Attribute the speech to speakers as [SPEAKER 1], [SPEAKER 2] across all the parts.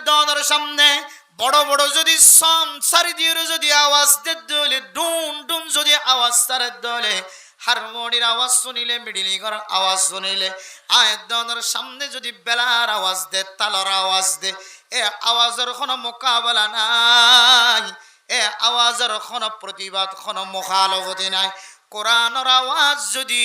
[SPEAKER 1] দনের সামনে বড় বড় যদি সারি দিয়ে যদি আওয়াজ দিলে ডুন ডুন যদি আওয়াজ সারে দলে হারমোনির আওয়াজ শুনিলে মিডিলি করার আওয়াজ শুনিলে আয়ের দনের সামনে যদি বেলার আওয়াজ দে তালার আওয়াজ দে এ আওয়াজের কোনো মোকাবেলা নাই এ আওয়াজের কোনো প্রতিবাদ কোনো মুখালফতি নাই কোরআনের আওয়াজ যদি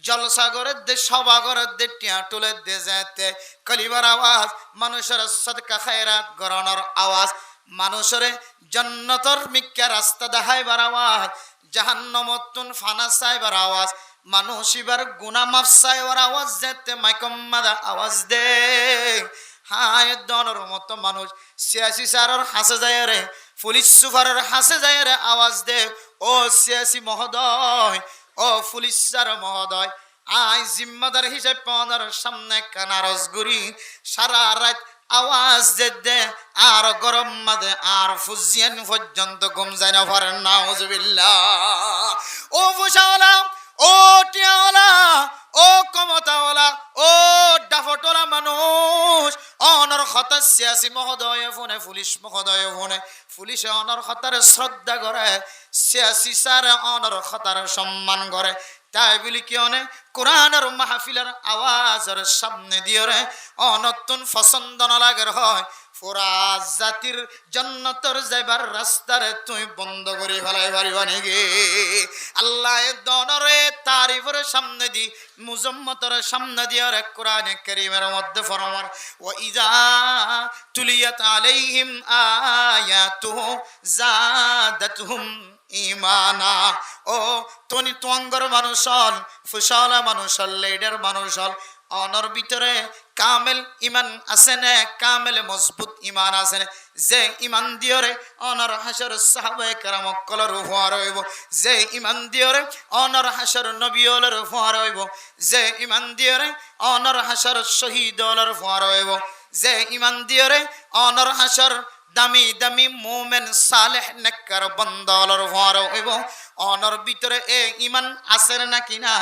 [SPEAKER 1] জলসাগরের দে সভাগরের দে টিয়া টুলের দে যেতে কলিবার আওয়াজ মানুষের সদকা খায়রাত গরানোর আওয়াজ মানুষের জান্নাতের মিক্কা রাস্তা দেখাইবার আওয়াজ জাহান্নামতুন ফানা চাইবার আওয়াজ মানুষ এবার গুনাহ মাফ চাইবার আওয়াজ যেতে মাইকম্মাদা আওয়াজ দে হায় দনের মতো মানুষ সিয়াসি সারের হাসে যায় রে পুলিশ সুপারের হাসে যায় রে আওয়াজ দে ও সিয়াসি মহোদয় ও পুলিশ স্যার মহোদয় আই জিম্মাদার হিসেবে পনের সামনে কানারস গুরি সারা রাত আওয়াজ দে আর গরম মাদে আর ফুজিয়ান পর্যন্ত ঘুম যায় না পারেন নাউজুবিল্লাহ ও ফুসাওয়ালা ও টিয়াওয়ালা ও কমতাওয়ালা ও ডাফটলা মানুষ অনর খতার সিয়াসি মহোদয় ফোনে পুলিশ মহোদয় ফোনে পুলিশে অনর খতার শ্রদ্ধা করে সিয়াসি স্যার অনর খতার সম্মান করে তাই বলি কি অনে কোরআনের মাহফিলের আওয়াজের সামনে দিয়ে রে অনতুন পছন্দ না লাগের হয় পুরা জাতির জান্নাতের যাইবার রাস্তারে তুই বন্ধ করে ফেলাই পারিবা নাকি আল্লাহ দনরে তারিফের সামনে দি মুজাম্মতের সামনে দিয়ে রে কোরআনে কারীমের মধ্যে ফরমান ওয়া ইযা তুলিয়াত আলাইহিম আয়াতুহু জাদাতুহুম ইমানা ও তুমি তোঙ্গর মানুষ হল ফুসালা মানুষ হল লেডার মানুষ হল অনর ভিতরে কামেল ইমান আছে না কামেল মজবুত ইমান আছে না যে ইমান দিয়রে অনর হাসর সাহাবায়ে কেরাম কলর উপহার হইব যে ইমান দিয়রে অনর হাসর নবীওয়ালার উপহার হইব যে ইমান দিয়রে অনর হাসর শহীদওয়ালার উপহার হইব যে ইমান দিয়রে অনর হাসর দামি দামি মোমেন সালেহ নেককার বান্দার ভর হইব অনর ভিতরে এ ইমান আছে নাকি না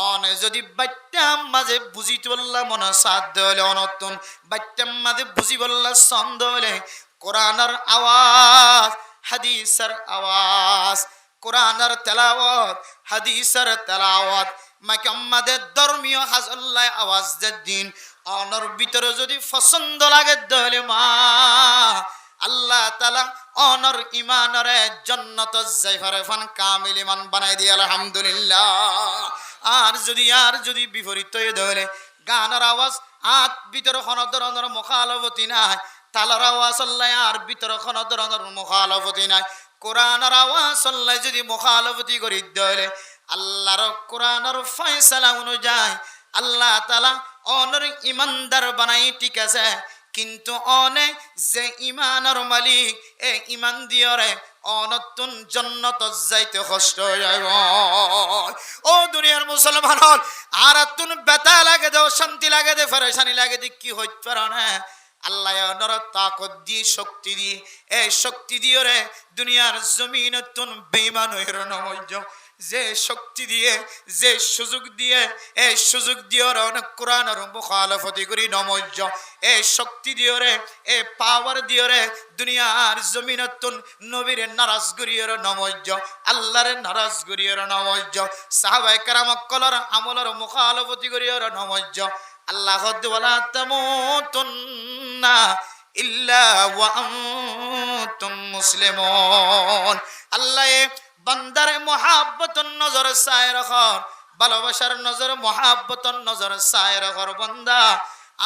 [SPEAKER 1] অনে যদি বাচ্চাম মাঝে বুঝি বললা মনে সাধ্য হলে অনতুন বাচ্চাম মাঝে বুঝি বললা ছন্দ হলে কোরআনের আওয়াজ হাদিসের আওয়াজ কোরআনের তেলাওয়াত হাদিসের তেলাওয়াত মাকাম্মাদের ধর্মীয় হাজল্লাহ আওয়াজ দিন অনর ভিতরে যদি পছন্দ লাগে দলে মা আল্লাহ তাআলা অনর ইমানরে জান্নাত যাইফারে ফান কামিল ইমান বানাই দি আলহামদুলিল্লাহ আর যদি বিপরীত হয়ে ধরে গানের আওয়াজ আত ভিতরে কোন ধরনের মুখালফতি নাই তালার আওয়াজ আল্লাহ আর ভিতরে কোন ধরনের মুখালফতি নাই কোরআনের আওয়াজ আল্লাহ যদি মুখালফতি করি দলে আল্লাহর কোরআনের ফয়সালা অনুযায়ী আল্লাহ তাআলা অনর ইমানদার বানাই ঠিক আছে কিন্তু অনে যে ইমানের মালিক এ ইমান দিয়রে অনতুন জান্নাত যাইতে কষ্ট যাইব ও দুনিয়ার মুসলমান হল আর তুন ব্যথা লাগে দে শান্তি লাগে দে পরেশানি লাগে দে কি হইতে পারে না আল্লাহ অনর তাকত দিয়ে শক্তি দিয়ে এই শক্তি দিয়রে দুনিয়ার জমিন তুন বেঈমান হইর নমজ যে শক্তি দিয়ে যে সুযোগ দিয়ে এই সুযোগ দিয়ে অনেক কোরআনের মুখালফতি করি নমজ এই শক্তি দিয়ে রে এই পাওয়ার দিয়ে রে দুনিয়ার জমিনতুন নবীর নারাজ করিয়ে নমজ আল্লাহর নারাজ করিয়ে নমজ সাহাবায়ে কেরাম কলর আমলের মুখালফতি করিয়ে নমজ আল্লাহ ওয়ালা তামুতুন্না ইল্লা ওয়া আনতুম মুসলিমুন আল্লাহ বান্দারে মোহাব্বতন নজর চায় রাখর ভালোবাসার নজর মোহাব্বতন নজর চায় রাখর বান্দা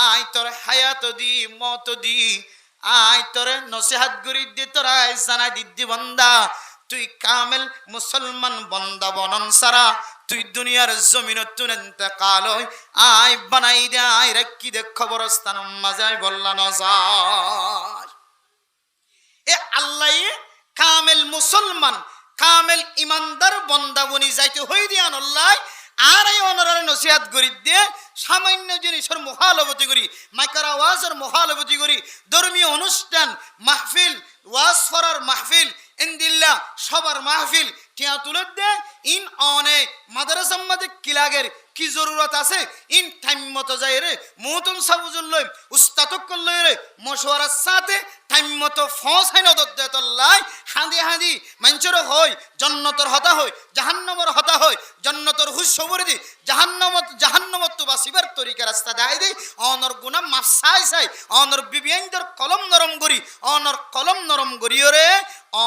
[SPEAKER 1] আই তোর হায়াত দি মত দি আই তোর নসিহত করি দি তোরা জানাই দিদি বান্দা তুই কামেল মুসলমান বান্দা বনন সারা তুই দুনিয়ার জমিন তুন ইন্তেকাল হই আই বানাই দে আই রাখি দে খবরস্থান মাজাই বললা নজার এ আল্লাহ কামেল মুসলমান কামেল ইমানদার বন্দা বনি যাইতে হই দিয়ান আল্লাহ আর এই অনরের নসিহত করি দিয়ে সামান্য জিনিসের মুখালফতি করি মাইকার আওয়াজের মুখালফতি করি ধর্মীয় অনুষ্ঠান মাহফিল ওয়াজ ফরার মাহফিল ইনদিল্লাহ সবার মাহফিল টিয়া তুলে দে ইন অনে মাদ্রাসার মধ্যে কিলাগের কি জরুরত আছে ইন টাইম মতো যাই রে মহতুম সাবুজুল লই উস্তাদক লই রে মশওয়ারার সাথে টাইম মতো ফস হাই নদত দেতল্লাই হাঁদি হাঁদি মাঞ্চর হয় জন্নতর হতা হয় জাহান্নামর হতা হয় জন্নতর হুশ সবর দি জাহান্নামত তো বাসিবার তরিকা রাস্তা দেয় দেই অনর গুনাহ মাফ সাই সাই অনর বিবিয়ানদের কলম নরম করি অনর কলম নরম করিও রে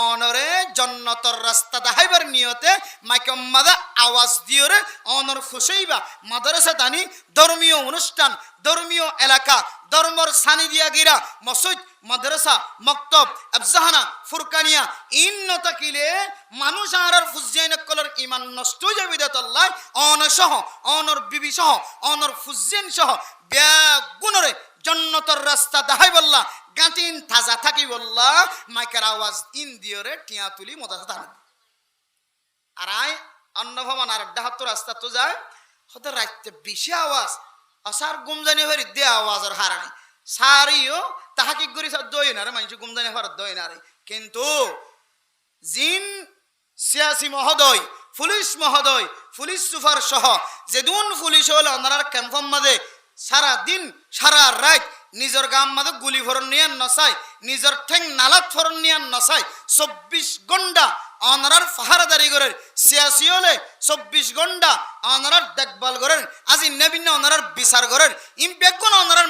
[SPEAKER 1] অনরে জন্নতর রাস্তা দেখাইবার নিয়তে মাইকম্মাদা আওয়াজ দিও রে অনর ফুসেইবা মাদ্রাসা দানি ধর্মীয় অনুষ্ঠান ধর্মীয় এলাকা ধর্মর সানি দিয়া গিরা মসজিদ মাদ্রাসা মক্তব আফজাহানা ফুরকানিয়া ইন্নতা কিলে মানুষ আর ফুজিয়ান কলর ইমান নষ্ট হয়ে যাবে দেতল্লাহ অনসহ অনর বিবি সহ অনর ফুজিয়ান সহ ব্যাগুনরে জন্নতর রাস্তা দেখাই বললা গাঁটিন তাজা থাকি বললা মাইকের আওয়াজ ইন দিয়রে টিয়া তুলি মদাসা থানা আর আয় অন্য ভবন আর ডাহাত্তর রাস্তা তো যায় হতে রাইতে বেশি আওয়াজ আসার গুমজানি হরি দে আওয়াজের হারানি সারিও তাহাকি গরি সব দই না রে মানুষ গুমজানি হওয়ার দই না রে কিন্তু জিন সিয়াসি মহোদয় পুলিশ সুপার সহ যেদুন পুলিশ হলে ওনার ক্যাম্পের মাঝে সারা দিন সারা রাত নিজের গাম মাঝে গুলি ফরন নিয়ে নসাই নিজের ঠেং নালাত ফরন নিয়ে নসাই 24 ঘন্টা অনারার পাহারাদারি করেন সিয়াসি হলে 24 ঘন্টা অনারার দেখভাল করেন আজি নেবিন অনারার বিচার করেন ইম্পেক্ট অনারার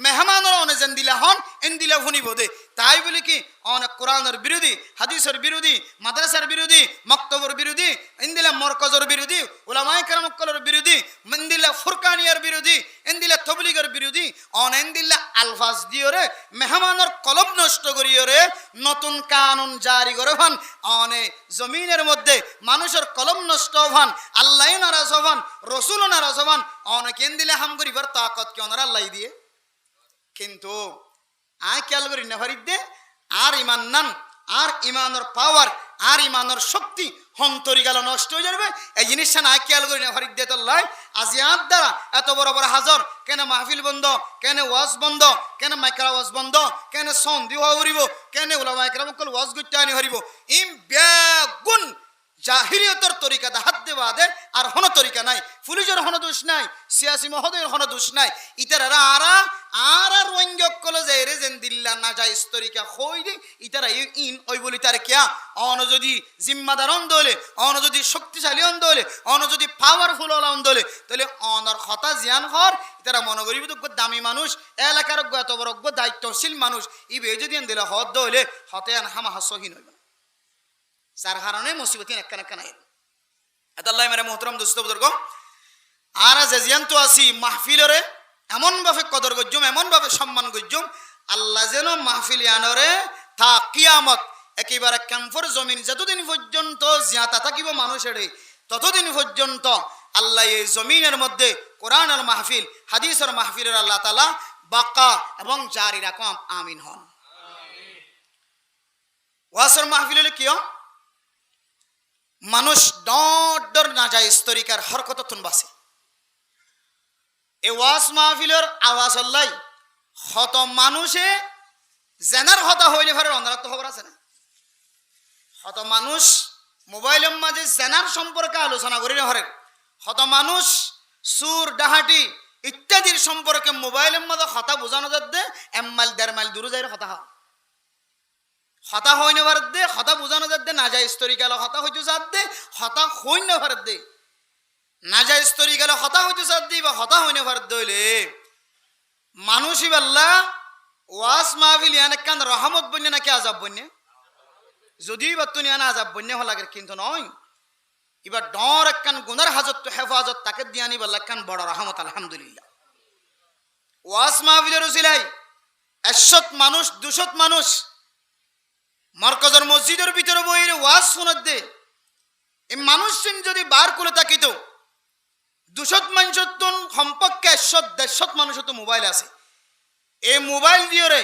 [SPEAKER 1] মেহমানরা অনেক যেন দিলা হন এন দিলা শুনিব দে তাই বলি কি অনেক কোরআনের বিরোধী হাদিসের বিরোধী মাদ্রাসার বিরোধী মক্তবর বিরোধী ইন্দিলা মরকজের বিরোধী উলামায়ে কেরামকলের বিরোধী ইন্দিলা ফুরকানিয়ার বিরোধী ইন্দিলা তবলিগের বিরোধী অনেন্দিলা আলফাজ দিওরে মেহমানের কলব নষ্ট করিওরে নতুন কানুন জারি করে হন অনে জমিনের মধ্যে মানুষের কলম নষ্ট হন আল্লাহ নারাজ হন রসুল নারাজ হন অনেক দিলে হাম করিবার তাকত কি ওনারা আল্লাহ দিয়ে কিন্তু আয় খেয়াল করি না দে আর ইমান নান আর ইমানের পাওয়ার আর ইমানের শক্তি হন্তরি গেল নষ্ট হয়ে যাবে এই জিনিসটা না খেয়াল করি না হরিদ দিয়ে তোল্লাই আজি আর দ্বারা এত বড় বড় হাজর কেন মাহফিল বন্ধ কেন ওয়াজ বন্ধ কেন মাইক্রা ওয়াজ বন্ধ কেন সন্ধি হওয়া হরিব কেন ওলামা ইকরামকল ওয়াজ গুট্টা আনি হরিব ইম বেগুন জাহিরিয়তর তরিকা হাত দেওয়া দে আর হন তরিকা নাই পুলিশের হন দোষ নাই সিয়াসি মহোদয়ের হন দোষ নাই ইতারা আর রোহিঙ্গকলে যে রে যেন দিল্লা না যায় তরিকা হই দে ইতারা ইন ওই বলি তার কিয়া অন যদি জিম্মাদার অন্দলে অন যদি শক্তিশালী অন্দলে অন যদি পাওয়ারফুল অন্দলে তাহলে অনর হতা জিয়ান হর ইতারা মনে করিব তো দামি মানুষ এলাকার এত বড় দায়িত্বশীল মানুষ ইবে যদি দিলে হদ দলে হতে আন হামা হাসহীন হইব যার কারণে মুসিবত একখান আল্লাহ মেরে মোহতরম দোস্ত বুজুর্গ আর যে জিয়ান্ত আছি মাহফিলরে এমন ভাবে কদর গজ্জম এমন ভাবে সম্মান গজ্জম আল্লাহ যেন মাহফিল আনরে তা কিয়ামত একেবারে ক্যাম্পর জমিন যতদিন পর্যন্ত জিয়াতা থাকিব মানুষের ততদিন পর্যন্ত আল্লাহ এই জমিনের মধ্যে কোরআন আর মাহফিল হাদিসের মাহফিলের আল্লাহ তাআলা বাকা এবং জারি রাখম আমিন হন ওয়াসর মাহফিল হলে কিয় মানুষ ডর না যায় তরিকার হরকত তুন বাসে এ ওয়াজ মাহফিলের আওয়াজ আল্লাহ হত মানুষে জেনার হতা হইলে ভারে অন্ধরাত খবর আছে না হত মানুষ মোবাইলের মাঝে জেনার সম্পর্কে আলোচনা করি হরে হত মানুষ সুর ডাহাটি ইত্যাদির সম্পর্কে মোবাইলের মাঝে হতা বোঝানো যাচ্ছে 1 মাইল 1.5 মাইল দূরে যাই হতা হতা হইনে ভারত দে হতা বোঝানো যাতে না যায় স্তরি গেল হতা হইতে চাঁদ দে হতা হইনে ভারত দে না যায় স্তরি গেল হতা হইতে চাঁদ দি বা হতা হইনে ভারত দইলে মানুষই বাল্লা ওয়াজ মাহফিল ইয়ানে কান রহমত বন্যে নাকি আজাব বন্যে যদি বা তুই আনা আজাব বন্যে হল লাগে কিন্তু নয় এবার ডর একখান গুনার হাজত তো হেফাজত তাকে দিয়ানি বাল্লা একখান বড় রহমত আলহামদুলিল্লাহ ওয়াজ মাহফিলের উসিলাই 100 মানুষ 200 মানুষ মার্কাজের মসজিদের ভিতরে বইরে ওয়াজ শোনাত দে এই মানুষ যদি বার করে থাকিত 200 মানুষের তো সম্পর্কে 100-150 মানুষের তো মোবাইল আছে এই মোবাইল দিয়ে রে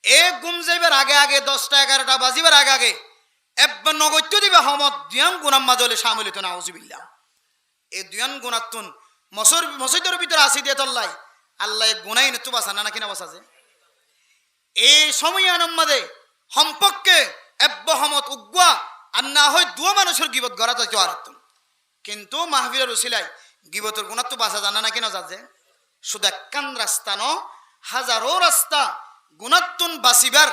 [SPEAKER 1] এ গুম যাইবার আগে আগে 10টা 11টা বাজিবার আগে আগে একবার নগত্য দিবে হমত দিয়ান গুনাম মাদলে শামিলিত নাউজুবিল্লাহ এই দিয়ান গুনাতুন মসজিদের ভিতরে আসি দিয়ে তল্লাই আল্লাহ গুনাই নেতু বাসা না কিনা বাসাছে এই সময় আনম্মাদে সম্পর্কে এব্বহমত উগ্বা আর না হয় দুয়া মানুষের গিবত গড়া তো আরাত্তম কিন্তু মাহফিলের উসিলাই গিবতের গুণার তো বাঁচা জানা না কেন যাচ্ছে শুধু একখান রাস্তা ন হাজারো রাস্তা গুণাত্তুন বাঁচিবার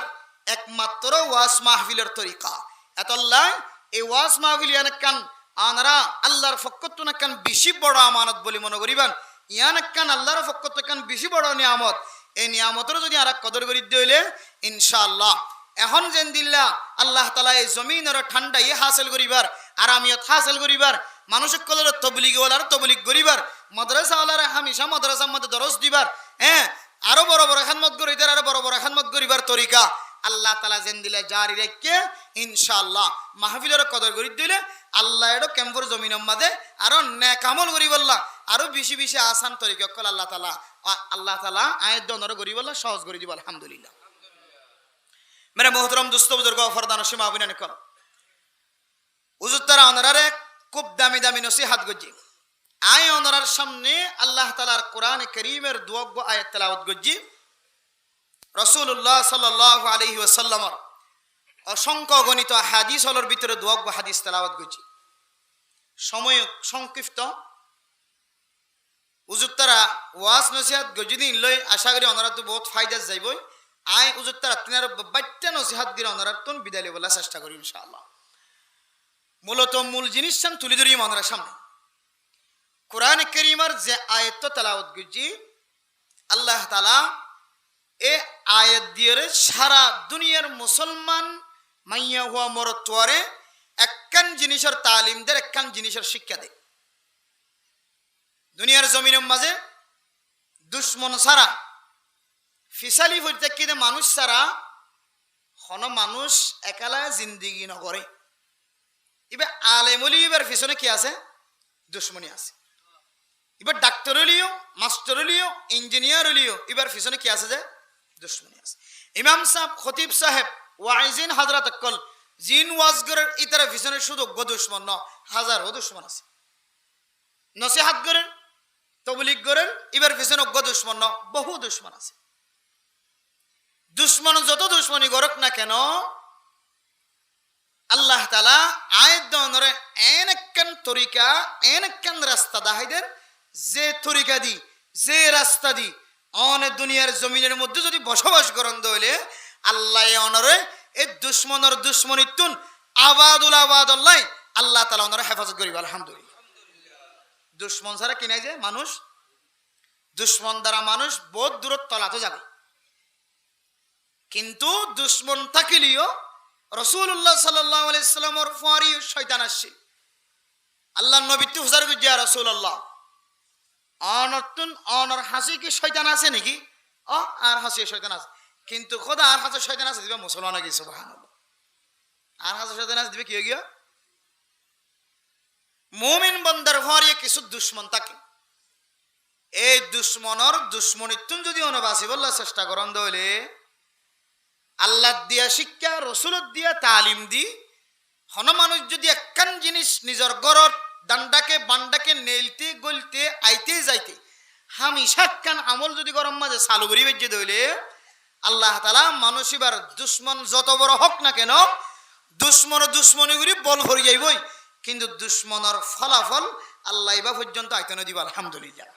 [SPEAKER 1] একমাত্র ওয়াজ মাহফিলের তরিকা এতল্লাহ এই ওয়াজ মাহফিল ইয়ান একখান আনারা আল্লাহর ফক্কতুন একখান বেশি বড় আমানত বলে মনে করিবান ইয়ান একখান আল্লাহর ফক্কত একখান বেশি বড় নিয়ামত এই নিয়ামতের যদি আর কদর করি দিলে ইনশাআল্লাহ এখন যেন দিল্লা আল্লাহ তালা এই জমিনের ঠান্ডা ইয়ে হাসিল করিবার আরামিয়ত হাসিল করিবার মানুষের কলের তবলিগ ওলার তবলিগ করিবার মাদ্রাসা ওলার হামিশা মাদ্রাসার মধ্যে দরস দিবার হ্যাঁ আরো বড় বড় খানমত করিবার আরো বড় বড় খানমত করিবার তরিকা আল্লাহ তালা যেন দিলে জারি রেখে ইনশাআল্লাহ মাহফিলের কদর করি দিলে আল্লাহ এডো কেম্পর জমিনের মাঝে আরো নেকামল করি বললা আরো বেশি বেশি আসান তরিকা কল আল্লাহ তালা আয়ের দনর করি বললা সহজ করে দিব আলহামদুলিল্লাহ মেরে মোহতরম দুস্থ বুজুর্গ ফরদান সীমা অভিনয় কর হুজুর তারা ওনারে খুব দামি দামি নসিহত গজি আয় ওনার সামনে আল্লাহ তাআলার কোরআন কারীমের দুয়াগ্য আয়াত তেলাওয়াত গজি রাসূলুল্লাহ সাল্লাল্লাহু আলাইহি ওয়াসাল্লামের অসংখ্য গণিত হাদিস হলোর ভিতরে দুয়াগ্য হাদিস তেলাওয়াত গজি সময় সংক্ষিপ্ত হুজুর তারা ওয়াজ নসিহত গজি দিন লই আশা করি ওনারা তো বহুত ফায়দা যাইবই আয় হুজুর তারা তিনার বাইটা নসিহত দিলে ওনারা তুন বিদায় বলার চেষ্টা করি ইনশাআল্লাহ মূলত মূল জিনিস তুলি ধরি ওনারা সামনে কোরআন কারীমের যে আয়াত তেলাওয়াত গজি আল্লাহ তাআলা এ আয়াত দিয়ে সারা দুনিয়ার মুসলমান মাইয়া হওয়া মরতোয়ারে একখান জিনিসের তালিম দেয় একখান জিনিসের শিক্ষা দেয় দুনিয়ার জমিনের মাঝে দুশ্মন ছাড়া ফিসালি হইতে কিনে মানুষ ছাড়া কোন মানুষ একালা জিন্দিগি নগরে এবার আলেমলি এবার পিছনে কি আছে দুশ্মনী আছে এবার ডাক্তার হলিও মাস্টার হলিও ইঞ্জিনিয়ার হলিও এবার পিছনে কি আছে যে দুশ্মনী আছে ইমাম সাহেব খতিব সাহেব ওয়াইজিন হাজরাত কল জিন ওয়াজগরের ইতারা পিছনে শুধু দুশ্মন ন হাজার দুশ্মন আছে নসিহাত করেন তবলিগ করেন এবার পিছনে দুশ্মন ন বহু দুশ্মন আছে দুশ্মন যত দুশ্মনী গরক না কেন আল্লাহ তাআলা আয়াত দনরে এনেকখান তরিকা এনেকখান রাস্তা দাহাইদের যে তরিকা দি যে রাস্তা দি অনেক দুনিয়ার জমিনের মধ্যে যদি বসবাস করেন দইলে আল্লাহ অনরে এই দুশ্মনের দুশ্মনিতুন আবাদুল্লাহ আল্লাহ তাআলা অনরে হেফাজত করিব আলহামদুলিল্লাহ দুশ্মন ছাড়া কি নাই যে মানুষ দুশ্মন দ্বারা মানুষ বহুত দূরত তলাতে যাবে কিন্তু দুশ্মন থাকিলেও রাসূলুল্লাহ সাল্লাল্লাহু আলাইহি সাল্লামের ফারি শয়তান আসছে আল্লাহ নবী তো হুজার গুজিয়া রাসূলুল্লাহ অনতুন অনর হাসি কি শয়তান আছে নাকি আর হাসি শয়তান আছে কিন্তু খোদা আর হাসি শয়তান আছে দিবা মুসলমান নাকি সুবহানাল্লাহ আর হাসি শয়তান আছে দিবে কি গিয়া মুমিন বান্দার ফারি কিছু দুশ্মন থাকে এই দুশ্মনের দুশ্মনিতুন যদি অনবাসি বললা চেষ্টা করন দইলে আল্লাহ দিয়া শিক্ষা রসুলত দিয়া তালিম দি হন মানুষ যদি একখান জিনিস নিজের গরর ডান্ডাকে বান্ডাকে নেলতে গলতে আইতে যাইতে হামিশা একখান আমল যদি গরম মাঝে চালু করি বেজে দইলে আল্লাহ তাআলা মানুষ এবার দুশ্মন যত বড় হোক না কেন দুশ্মনী করি বল ভরি যাইবই কিন্তু দুশ্মনের ফলাফল আল্লাহ ইবা পর্যন্ত আইতে দিব আলহামদুলিল্লাহ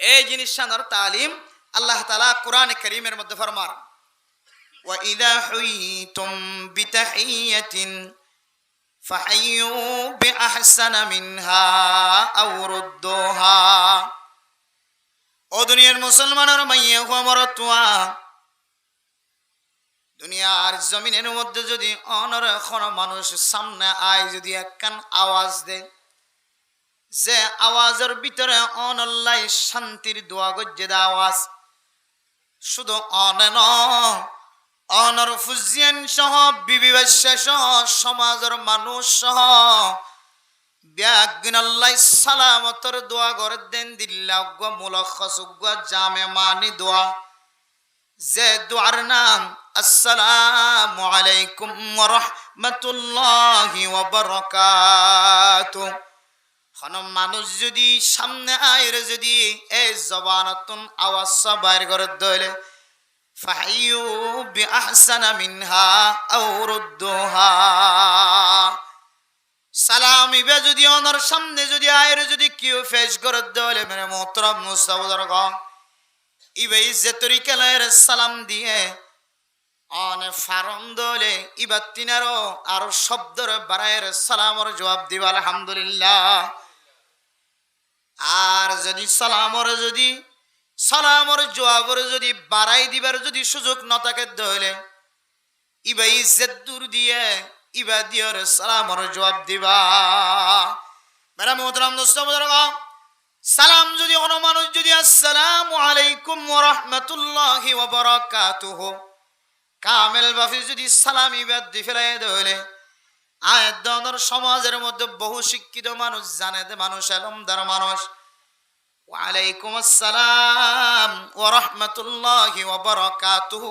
[SPEAKER 1] এই জিনিস সানার তালিম আল্লাহ তাআলা কোরআন কারীমের মধ্যে ফরমান ওয়া ইযা হুইতুম বিতাহিয়াতিন ফাহাইয়ু বিআহসানা মিনহা আও রুদ্দুহা ও দুনিয়ার মুসলমানের মাইয়া হওয়া মরতুয়া দুনিয়ার জমিনের মধ্যে যদি অনর কোন মানুষ সামনে আয় যদি একখান আওয়াজ দেয় যে আওয়াজের ভিতরে অনল্লাই শান্তির দোয়া গজ্জে দা আওয়াজ শুধু অনেন অনর ফুজিয়ান সহ বিবি বাদশা সহ সমাজের মানুষ সহ ব্যাগিনাল্লাই সালামতর দোয়া করে দেন দিল্লাহ মুলখাস জামে মানি দোয়া যে দোয়ার নাম আসসালামু আলাইকুম ওয়া রাহমাতুল্লাহি ওয়া বারাকাতুহু কোন মানুষ যদি সামনে আয়ের যদি এই জবানতুন আওয়াজ বাইর করে দইলে ফাহাইয়ু বিআহসানা মিনহা আও রুদ্দুহা। সালাম ইবে যদি ওনার সামনে যদি আয়ের যদি কেউ ফেস করে দলে মেরে মোহতরম মুস্তাফার গ ইবে ইজ্জত তরিকা লয়ের সালাম দিয়ে অনে ফারম দলে ইবা তিনারও আরো শব্দর বারায়ের সালামর জবাব দিবা আলহামদুলিল্লাহ। আর যদি সালামর জবাবর যদি বাড়াই দিবার যদি সুযোগ না থাকে দলে ইবা ইজ্জত দূর দিয়ে ইবা দিয়র সালামর জবাব দিবা। মেরা মোহতরম মুস্তাফার গ সালাম যদি কোনো মানুষ যদি আসসালামু আলাইকুম ওয়া রাহমাতুল্লাহি ওয়া বারাকাতুহু কামেল বাফি যদি সালাম ইবাদ দি ফেলাই দলে আয়াত দনের সমাজের মধ্যে বহু শিক্ষিত মানুষ জানে যে মানুষ এলমদার মানুষ ওয়া আলাইকুম আসসালাম ওয়া রাহমাতুল্লাহি ওয়া বারাকাতুহু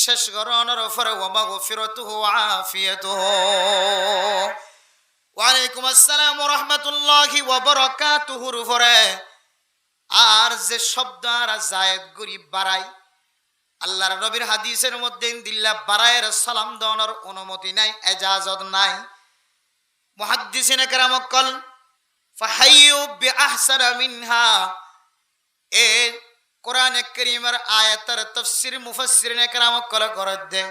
[SPEAKER 1] শেষ গরনের উপরে ওয়া মাগফিরাতুহু ওয়া আফিয়াতুহু। ওয়া আলাইকুম আসসালাম ওয়া রাহমাতুল্লাহি ওয়া বারাকাতুহুর উপরে আর যে শব্দ আর জায়েদ গরি বাড়াই আল্লাহর নবীর হাদিসের মধ্যে দিল্লা বারায়ের সালাম দেওয়ার অনুমতি নাই, এজাজত নাই। মুহাদ্দিসিনে কেরাম কল ফাহাইয়ু বিআহসানা মিনহা এ কোরআনে কারীমের আয়াতের তাফসীর মুফাসসিরিনে কেরাম কল করে দে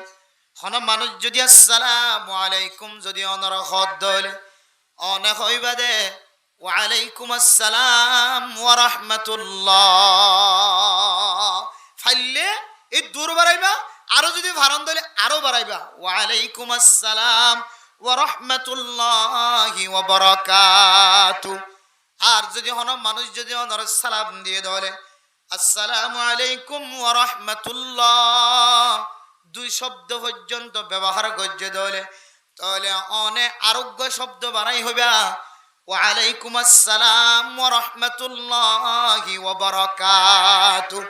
[SPEAKER 1] হন মানুষ যদি আসসালামু আলাইকুম যদি অনর হদ দলে অনে হইবা দে ওয়া আলাইকুম আসসালাম ওয়া রাহমাতুল্লাহ ফাইলে এই দূর বাড়াইবা আরো যদি ভারণ দলে আরো বাড়াইবা ওয়া আলাইকুম আসসালাম ওয়া রাহমাতুল্লাহি ওয়া বারাকাতু। আর যদি হন মানুষ যদি অনর সালাম দিয়ে দলে আসসালামু আলাইকুম ওয়া রাহমাতুল্লাহ দুই শব্দ পর্যন্ত ব্যবহার গজ্জে দলে তাহলে অনে আরোগ্য শব্দ বাড়াই হইবা ওয়া আলাইকুম আসসালাম ওয়া রাহমাতুল্লাহি ওয়া বারাকাতু।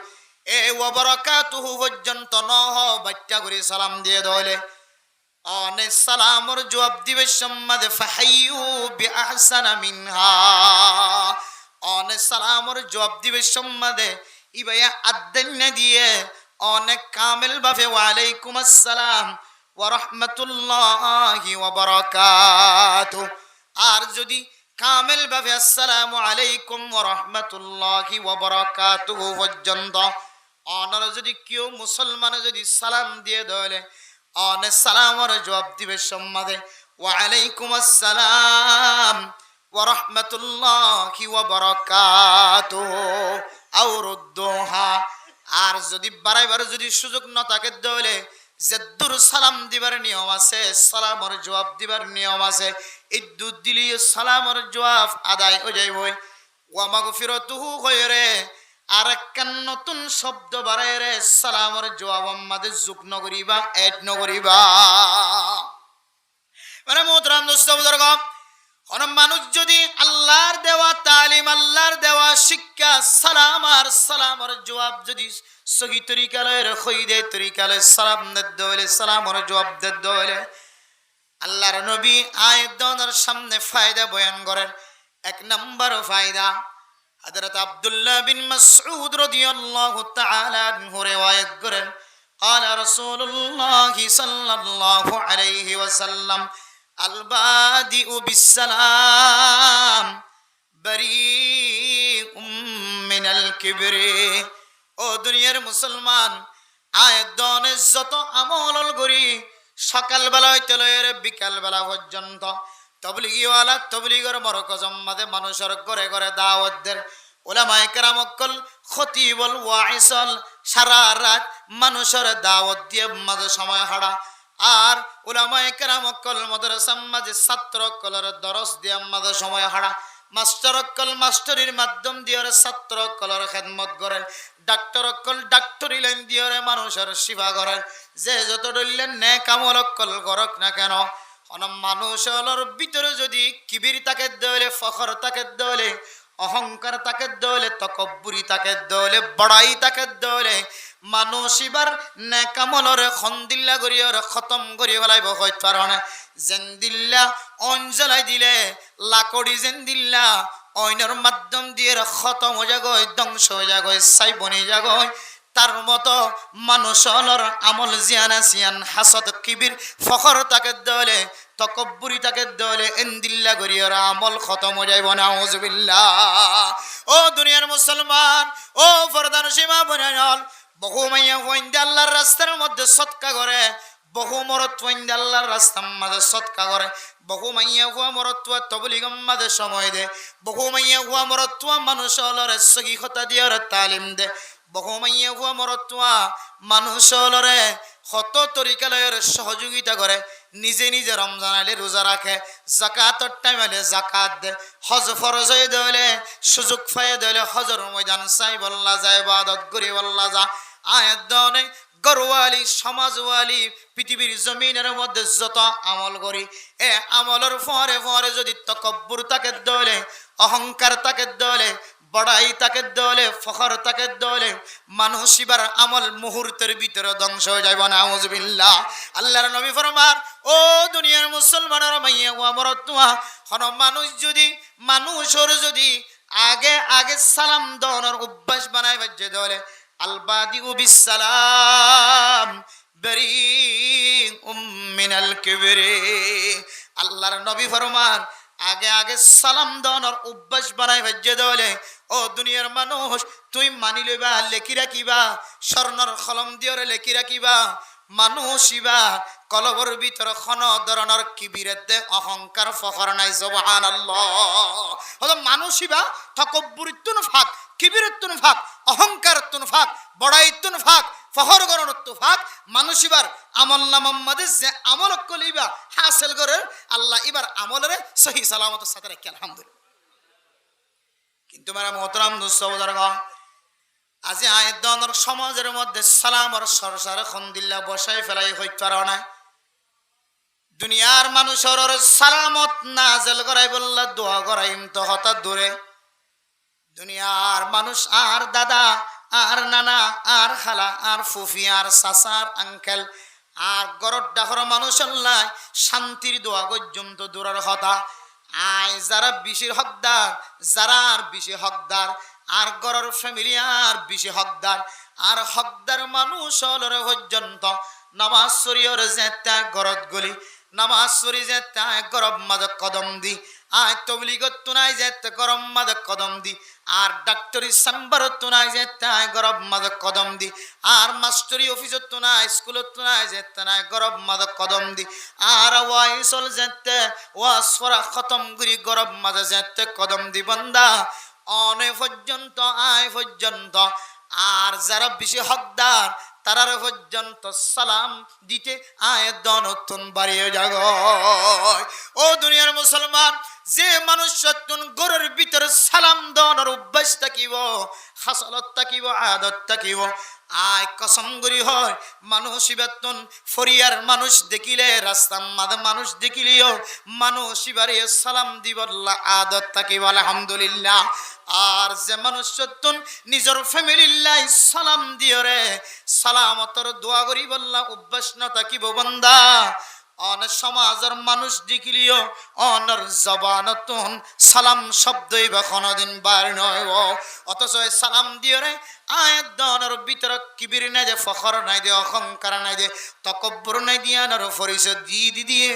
[SPEAKER 1] এ ওয়া বারাকাতুহু পর্যন্ত নহ বাচ্চা করে সালাম দিয়ে দলে অনে সালামর জবাব দিবে সম্মাদে ফাহাইয়ু বিআহসানা মিনহা অনে সালামর জবাব দিবে সম্মাদে ইবায়া আদ্দান্না দিয়ে অনেক কামেল ভাবে ওয়া আলাইকুম আসসালাম ওয়া রাহমাতুল্লাহি ওয়া বারাকাতু। আর যদি কামেল ভাবে আসসালামু আলাইকুম ওয়া রাহমাতুল্লাহি ওয়া বারাকাতুহু পর্যন্ত অনর যদি কেউ মুসলমান যদি সালাম দিয়ে দলে অনে সালামর জবাব দিবে সম্মাদে ওয়া আলাইকুম আসসালাম ওয়া রাহমাতুল্লাহি ওয়া বারাকাতুহু আও রুদ্দুহা। আর যদি বারাইবার যদি সুযোগ না থাকে দলে জেদ্দুর সালাম দিবার নিয়ম আছে, সালামর জবাব দিবার নিয়ম আছে, এই দুধ দিলি সালামর জবাব আদায় হয়ে যাইবই ওয়া মাগফিরাতুহু গয়রে আর একটা নতুন শব্দ বাড়ায় রে সালামর জবাব আমাদের যোগ নগরিবা এড নগরিবা। মানে মোহতরাম দোস্ত বুজুর্গ কোন মানুষ যদি আল্লাহর দেওয়া তালিম আল্লাহর দেওয়া শিক্ষা সালাম আর সালামর জবাব যদি সহি তরিকালের খইদে তরিকালে সালাম দলে সালামর জবাব দলে আল্লাহর নবী আয়াতের সামনে ফায়দা বয়ান করেন। এক নম্বর ফায়দা হযরত আব্দুল্লাহ বিন মাসউদ রাদিয়াল্লাহু তাআলা আনহু রিওয়ায়াত করেন قال رسول الله صلى الله عليه وسلم البادئ بالسلام بريء من الكبر। ও দুনিয়ার মুসলমান আয়াতনে যত আমল করি সকাল বেলা হইতে লয়ের বিকাল বেলা পর্যন্ত তবলিগিওয়ালা তবলিগের মরকজ মাঝে মানুষের ঘরে ঘরে দাওয়াত দেন উলামায়ে কেরাম কল খতিবল ওয়াইসল সারা রাত মানুষের দাওয়াত দিয়ে মাঝে সময় হারা। আর উলামায়ে কেরাম কল মাদ্রাসা মাঝে ছাত্র কলের দরস দিয়ে মাঝে সময় হারা। মাস্টার কল মাস্টারির মাধ্যম দিয়ে ছাত্র কলের খেদমত করেন। ডাক্তার কল ডাক্তারি লাইন দিয়ে মানুষের সেবা করেন। যে যত দলিলেন নেক আমল কল করক না কেন মানুষের ভিতরে যদি কিবির তাকে দলে ফখর তাকে দলে অহংকার তাকে দলে তকব্বুরি তাকে দলে বড়াই তাকে দলে মানুষ এবার নেকামলরে খন্দিল্লা করিয়র খতম করি ফেলাইব হইতে পারে না। যেন দিল্লা অঞ্জলাই দিলে লাকড়ি যেন দিল্লা অইনের মাধ্যম দিয়ে খতম হয়ে যাগয় ধ্বংস হয়ে যাগয় সাই বনি যাগয় তার মতো মানুষ হলর আমল জিয়ানা সিয়ান হাসদ কিবির ফখর তাকে দলে তকব্বুরি তাকে দলে এন্দিল্লা গরিয়র আমল খতম হয়ে যাইব নাউজুবিল্লাহ। ও দুনিয়ার মুসলমান, ও ফরদান সীমা বনায়ল, বহু মাইয়া হইন্দে আল্লাহর রাস্তার মধ্যে সৎকা করে, বহু মরত হইন্দে আল্লাহর রাস্তার মাঝে সৎকা করে, বহু মাইয়া হুয়া মরত্তুয়া তবলিগম মাঝে সময় দে, বহু মাইয়া হুয়া মরত্তুয়া মানুষ হলরে সগিখতা দিয়র তালিম দে, বহু মাইয়া হুয়া মরত্তুয়া মানুষ হলরে কত তরিকালয়ের সহযোগিতা করে, নিজে নিজে রমজান আইলে রোজা রাখে, জাকাতর টাইম আইলে জাকাত দে, হজ ফরজ হয়ে দলে সুযোগ পাইয়ে দলে হজর ময়দান চাই বল্লা যায়, ইবাদত করি বল্লা যা। আয়াত দনে গরওয়ালি সমাজওয়ালি পৃথিবীর জমিনের মধ্যে যত আমল করি, এ আমলের ফরে ফরে যদি তকব্বুর তাকে দলে, অহংকার তাকে দলে, বড়াই তাকে দলে, ফখর তাকে দলে, মানুষ এবার আমল মুহূর্তের ভিতরে ধ্বংস হয়ে যাইব নাউজুবিল্লাহ। আল্লাহর নবী ফরমান, ও দুনিয়ার মুসলমানের মাইয়া ওয়া মরতুয়া, কোন মানুষ যদি মানুষের যদি আগে আগে সালাম দেওয়ার অভ্যাস বানাই বাজ্যে দলে, আলবাদিউ বিসসালাম বারিউম মিনাল কিবরি। আল্লাহর নবী ফরমান, আগে আগে সালাম দেওয়ার অভ্যাস বানাই ভাজ্যে দলে, ও দুনিয়ার মানুষ তুই মানি লইবা, লেখি রাখিবা, স্বর্ণর কলম দিয়রে লেখি রাখিবা, মানুষ ইবা কলবর ভিতর খন ধরনের কিবিরেতে অহংকার ফখর নাই। সুবহানাল্লাহ। হলো মানুষ ইবা তকব্বুরিত্তুন ফাক, কিবিরত্তুন ফাক, অহংকারত্তুন ফাক, বড়াইত্তুন ফাক, ফখর গরণত্তু ফাক, মানুষ ইবার আমল নামাম্মাদে যে আমল কলিবা হাসিল করে আল্লাহ এবার আমলের সহি সালামতের সাথে রাখি আলহামদুলিল্লাহ। কিন্তু মেরা মোহতরাম দোস্ত বুজুর্গণ, আজি আয়াত দনের সমাজের মধ্যে সালামর সরসার খন্দিল্লা বসাই ফেলাই হইতে পারো না। দুনিয়ার মানুষের সালামত নাজেল করাই বললা দোয়া করাইম তো হঠাৎ দূরে। দুনিয়ার মানুষ আর দাদা আর নানা আর খালা আর ফুফি আর চাচার আঙ্কেল আর গরর ডাকর মানুষ আল্লাহ শান্তির দোয়া পর্যন্ত দূরের কথা। আয় যারা বেশি হকদার, যারা আর বেশি হকদার, আর গরর ফ্যামিলি আর বেশি হকদার, আর হকদার মানুষ হলরে পর্যন্ত নামাজ শরীয়র যেতে গরত গলি, নামাজ শরী যেতে গরব মাদ কদম দি, আয় তবলিগত তুনাই যেতে গরম মাদ কদম দি, আর ডাক্তারি সাম্বার তুনাই যেতে গরব মাদ কদম দি, আর মাস্টারি অফিসত তুনাই স্কুলত তুনাই যেতে নাই গরব মাদ কদম দি, আর ওয়াইসল যেতে ওয়াসফরা খতম গুরি গরব মাদ যেতে কদম দি। বন্দা অনে পর্যন্ত আয় পর্যন্ত আর যারা বেশি হকদার তারার পর্যন্ত সালাম দিতে আয় দনতুন বাড়িয়ে যাগ। ও দুনিয়ার মুসলমান, যে মানুষ সত্যন গরের ভিতরে সালাম দেওয়ার অভ্যাস থাকিব, হাসলত থাকিব, আদত থাকিব, আয় কসম করি হয় মানুষ বেতন ফরিয়ার মানুষ দেখিলে, রাস্তার মাঝে মানুষ দেখিলেও মানুষ এবারে সালাম দিবল্লা আদত থাকিব আলহামদুলিল্লাহ। আর যে মানুষ সত্যন নিজের ফ্যামিলিল্লাই সালাম দিও রে, সালামতর দোয়া করি বললা অভ্যাস না থাকিব বন্দা, অন সমাজের মানুষ দেখিলিও অনর জবানতন সালাম শব্দই বা কোনদিন বার নয়। অথচ সালাম দিও রে আয়াত দনের ভিতর কিবির নাই দে, ফখর নাই দে, অহংকার নাই দে, তকব্বুর নাই দিয়া নর পরিচয় দিয়ে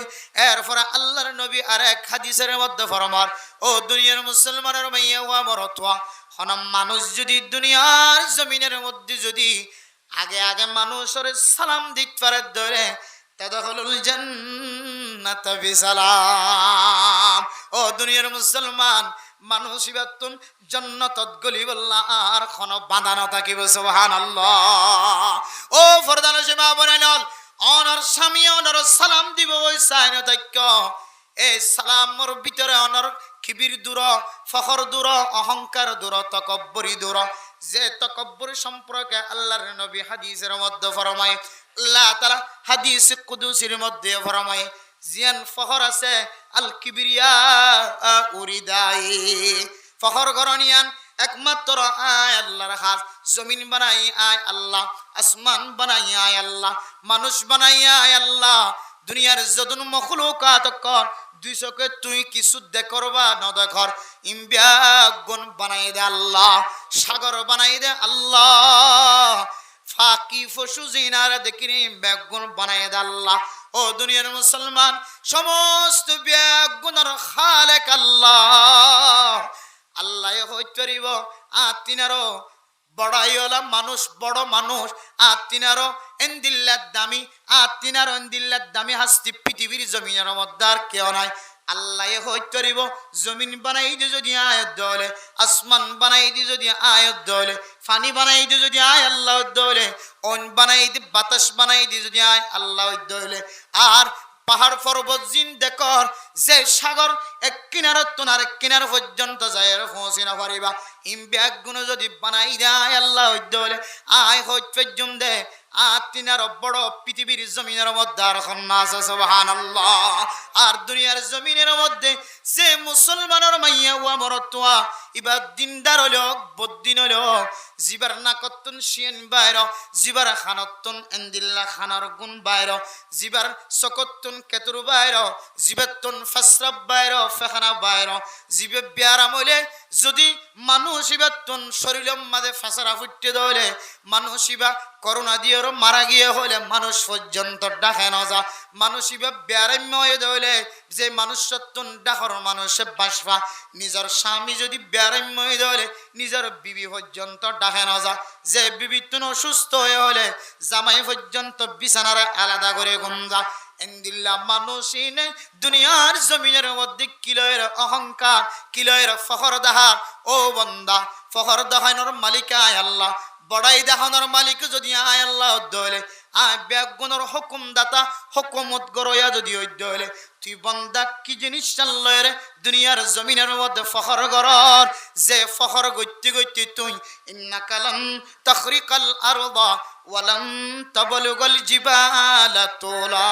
[SPEAKER 1] এরপরে আল্লাহর নবী আর এক হাদিসের মধ্যে ফরমান, ও দুনিয়ার মুসলমানের মাইয়া ওয়া মরতওয়া, হন মানুষ যদি দুনিয়ার জমিনের মধ্যে যদি আগে আগে মানুষের সালাম দিতে পারে ধরে, তাদখুলুল জান্নাতা বিসালাম। ও দুনিয়ার মুসলমান, মানুষ ইবাতুন জান্নাতত গলি বল্লা আর কোন বাধা না থাকিব। সুবহানাল্লাহ। ও ফরদান সীমা বনাইল অনর স্বামী অনর সালাম দিব ওই সাইন তাক্য, এই সালামর ভিতরে অনর কিবির দূর, ফখর দূর, অহংকার দূর, তকব্বুরি দূর। যে তকব্বুর সম্পর্কে আল্লাহর নবী হাদিসের মধ্যে ফরমায়, আল্লাহ তাআলা হাদিস কুদসির মধ্যে ফরমায়, জিয়ান ফখর আছে আল কিবরিয়া উরিদাই, ফখর গরনিয়ান একমাত্র আয় আল্লাহর হাত। জমিন বানাই আয় আল্লাহ, আসমান বানাই আয় আল্লাহ, মানুষ বানাই আয় আল্লাহ, দুনিয়ার যদুন মখলুকাত কর দুই চোখে তুই কিছু দেখরবা ন দেখর, ইম্বিয়া গুণ বানাই দে আল্লাহ, সাগর বানাই দে আল্লাহ, ফাঁকি ফসু জিনার দেখিনি ব্যাগুন বানায় আল্লাহ। ও দুনিয়ার মুসলমান, সমস্ত ব্যাগুনের খালেক আল্লাহ। আল্লাহ হইতে পারিব তিনারও বড়াইওয়ালা মানুষ, বড় মানুষ, তিনারও এন্দিল্লার দামি, তিনারও এন্দিল্লার দামি হাস্তি পৃথিবীর জমিনের মধ্যে আর কেউ নাই। আল্লাহ হইতে পারিব জমিন বানাই দি যদি আয়ত দলে, আসমান বানাই দি যদি আয়ত দলে, ফানি বানাই দি যদি আয় আল্লাহ দলে, অন বানাই দি বাতাস বানাই দি যদি আয় আল্লাহ দলে। আর পাহাড় পর্বত জিন দেখর যে সাগর এক কিনারত তো আর এক কিনার পর্যন্ত যায় পৌঁছে না পারিবা। হিম ব্যাগগুলো যদি বানাই দেয় আল্লাহ দলে আয় হইম দে তিনার বড় পৃথিবীর জমিনের মধ্যে আর খন্না আছে সুবহানাল্লাহ। আর দুনিয়ার জমিনের মধ্যে যে মুসলমানের মাইয়া ওয়া মরতুয়া ইবা দিনদার হলো বদ্দিন হলো জিবার নাকতুন শিয়েন বাইর, জিবার খানতুন এন্দিল্লা খানার গুণ বাইর, জিবার সকতুন কেতুর বাইর, জিবাতুন ফাসরাব বাইর ফেখানা বাইর, জিবে বিয়ারাম হইলে যদি মানুষ ইবাতুন শরীরের মাঝে ফাসারা ফুটতে দলে মানুষ ইবা করোনা দিয়ে মারা গিয়ে হলে মানুষ পর্যন্ত ডাকে না যা, মানুষ ইবা ব্যারাম্য হয়ে দলে যে মানুষ সত্তন ডাকর মানুষে বাসবা, নিজের স্বামী যদি ব্যারাম্য হয়ে দলে নিজের বিবি পর্যন্ত ডাকে না যা, যে বিবি তুন অসুস্থ হয়ে হলে জামাই পর্যন্ত বিছানার আলাদা করে গুঞ্জা। এন্দিল্লা মানুষই নেই দুনিয়ার জমিনের মধ্যে কিলয়ের অহংকার, কিলয়ের ফখর দাহা। ও বন্দা, ফখর দাহানোর মালিকায় আল্লাহ, বড়াই দেখানোর মালিক যদি আয় আল্লাহ দলে আয় ব্যাগুনের হুকুম দাতা হুকুমত গরয়া যদি হইলে তুই বন্দা কি জিনিস চাল্লয় রে দুনিয়ার জমিনের মধ্যে ফখর গরর, যে ফখর গইতে গইতে তুই ইন্নাকালাম তাখরিকাল আরদা ওয়ালাম তাবলুগাল জিবালা তোলা।